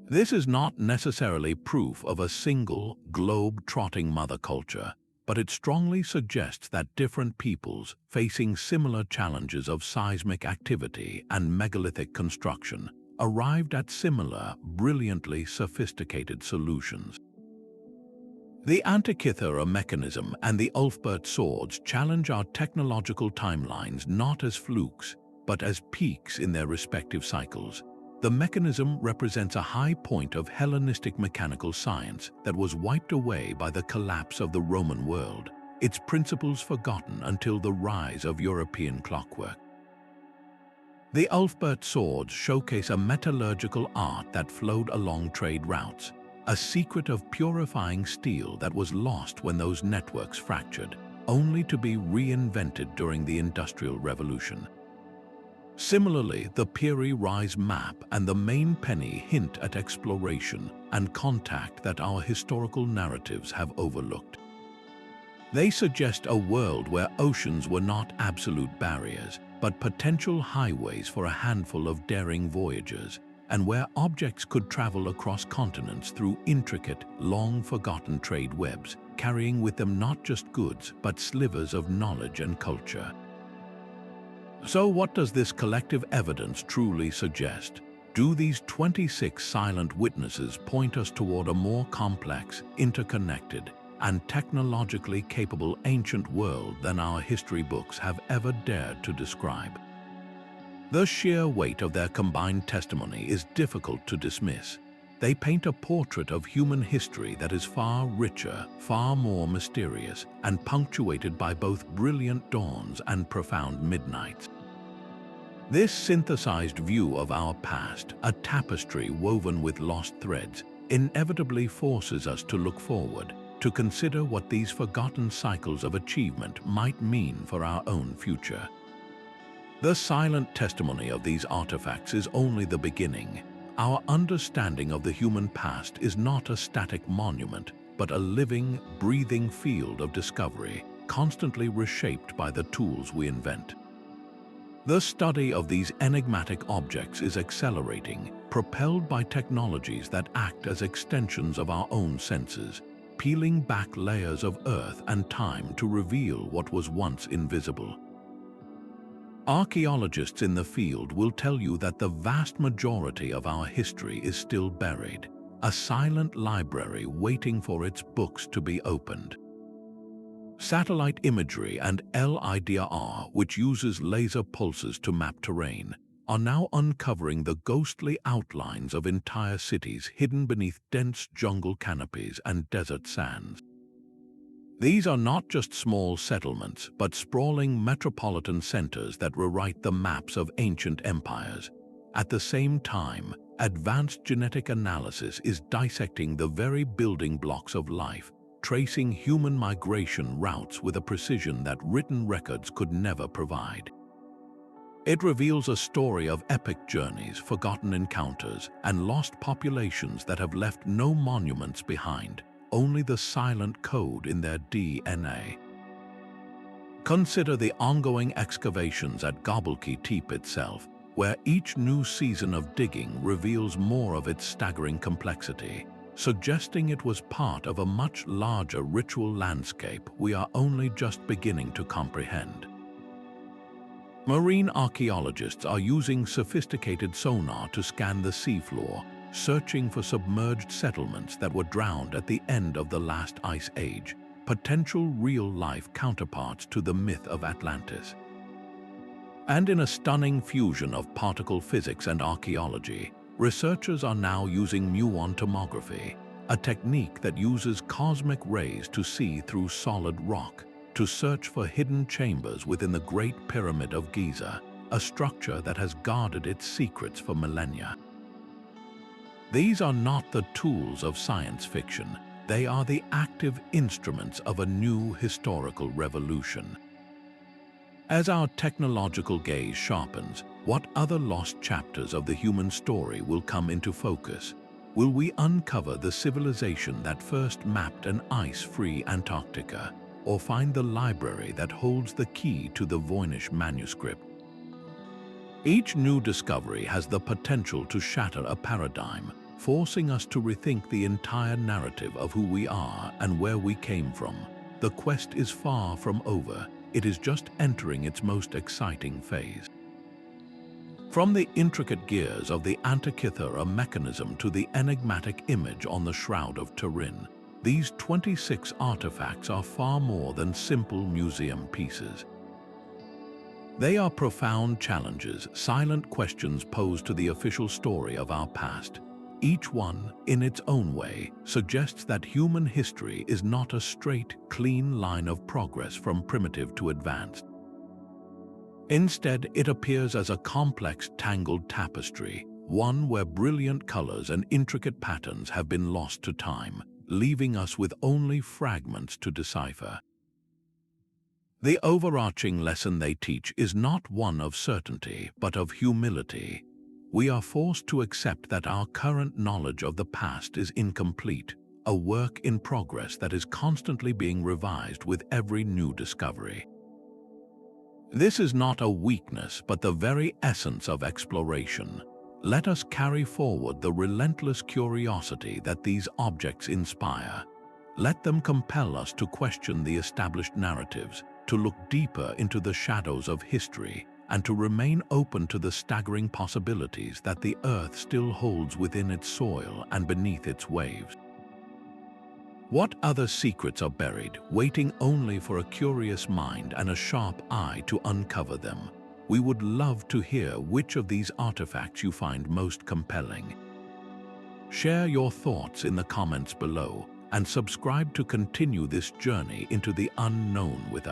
This is not necessarily proof of a single, globe-trotting mother culture, but it strongly suggests that different peoples, facing similar challenges of seismic activity and megalithic construction, arrived at similar, brilliantly sophisticated solutions. The Antikythera Mechanism and the Ulfberht Swords challenge our technological timelines not as flukes, but as peaks in their respective cycles. The mechanism represents a high point of Hellenistic mechanical science that was wiped away by the collapse of the Roman world, its principles forgotten until the rise of European clockwork. The Ulfberht Swords showcase a metallurgical art that flowed along trade routes, a secret of purifying steel that was lost when those networks fractured, only to be reinvented during the Industrial Revolution. Similarly, the Piri Reis Map and the Maine Penny hint at exploration and contact that our historical narratives have overlooked. They suggest a world where oceans were not absolute barriers, but potential highways for a handful of daring voyagers, and where objects could travel across continents through intricate, long-forgotten trade webs, carrying with them not just goods, but slivers of knowledge and culture. So what does this collective evidence truly suggest? Do these 26 silent witnesses point us toward a more complex, interconnected, and technologically capable ancient world than our history books have ever dared to describe? The sheer weight of their combined testimony is difficult to dismiss. They paint a portrait of human history that is far richer, far more mysterious, and punctuated by both brilliant dawns and profound midnights. This synthesized view of our past, a tapestry woven with lost threads, inevitably forces us to look forward, to consider what these forgotten cycles of achievement might mean for our own future. The silent testimony of these artifacts is only the beginning. Our understanding of the human past is not a static monument, but a living, breathing field of discovery, constantly reshaped by the tools we invent. The study of these enigmatic objects is accelerating, propelled by technologies that act as extensions of our own senses, peeling back layers of earth and time to reveal what was once invisible. Archaeologists in the field will tell you that the vast majority of our history is still buried, a silent library waiting for its books to be opened. Satellite imagery and LIDAR, which uses laser pulses to map terrain, are now uncovering the ghostly outlines of entire cities hidden beneath dense jungle canopies and desert sands. These are not just small settlements, but sprawling metropolitan centers that rewrite the maps of ancient empires. At the same time, advanced genetic analysis is dissecting the very building blocks of life, tracing human migration routes with a precision that written records could never provide. It reveals a story of epic journeys, forgotten encounters, and lost populations that have left no monuments behind, only the silent code in their DNA. Consider the ongoing excavations at Göbekli Tepe itself, where each new season of digging reveals more of its staggering complexity, suggesting it was part of a much larger ritual landscape we are only just beginning to comprehend. Marine archaeologists are using sophisticated sonar to scan the seafloor, searching for submerged settlements that were drowned at the end of the last ice age, potential real-life counterparts to the myth of Atlantis. And in a stunning fusion of particle physics and archaeology, researchers are now using muon tomography, a technique that uses cosmic rays to see through solid rock, to search for hidden chambers within the Great Pyramid of Giza, a structure that has guarded its secrets for millennia. These are not the tools of science fiction, they are the active instruments of a new historical revolution. As our technological gaze sharpens, what other lost chapters of the human story will come into focus? Will we uncover the civilization that first mapped an ice-free Antarctica, or find the library that holds the key to the Voynich Manuscript? Each new discovery has the potential to shatter a paradigm, forcing us to rethink the entire narrative of who we are and where we came from. The quest is far from over. It is just entering its most exciting phase. From the intricate gears of the Antikythera Mechanism to the enigmatic image on the Shroud of Turin, these 26 artifacts are far more than simple museum pieces. They are profound challenges, silent questions posed to the official story of our past. Each one, in its own way, suggests that human history is not a straight, clean line of progress from primitive to advanced. Instead, it appears as a complex, tangled tapestry, one where brilliant colors and intricate patterns have been lost to time, leaving us with only fragments to decipher. The overarching lesson they teach is not one of certainty, but of humility. We are forced to accept that our current knowledge of the past is incomplete, a work in progress that is constantly being revised with every new discovery. This is not a weakness, but the very essence of exploration. Let us carry forward the relentless curiosity that these objects inspire. Let them compel us to question the established narratives, to look deeper into the shadows of history, and to remain open to the staggering possibilities that the Earth still holds within its soil and beneath its waves. What other secrets are buried, waiting only for a curious mind and a sharp eye to uncover them? We would love to hear which of these artifacts you find most compelling. Share your thoughts in the comments below, and subscribe to continue this journey into the unknown with us.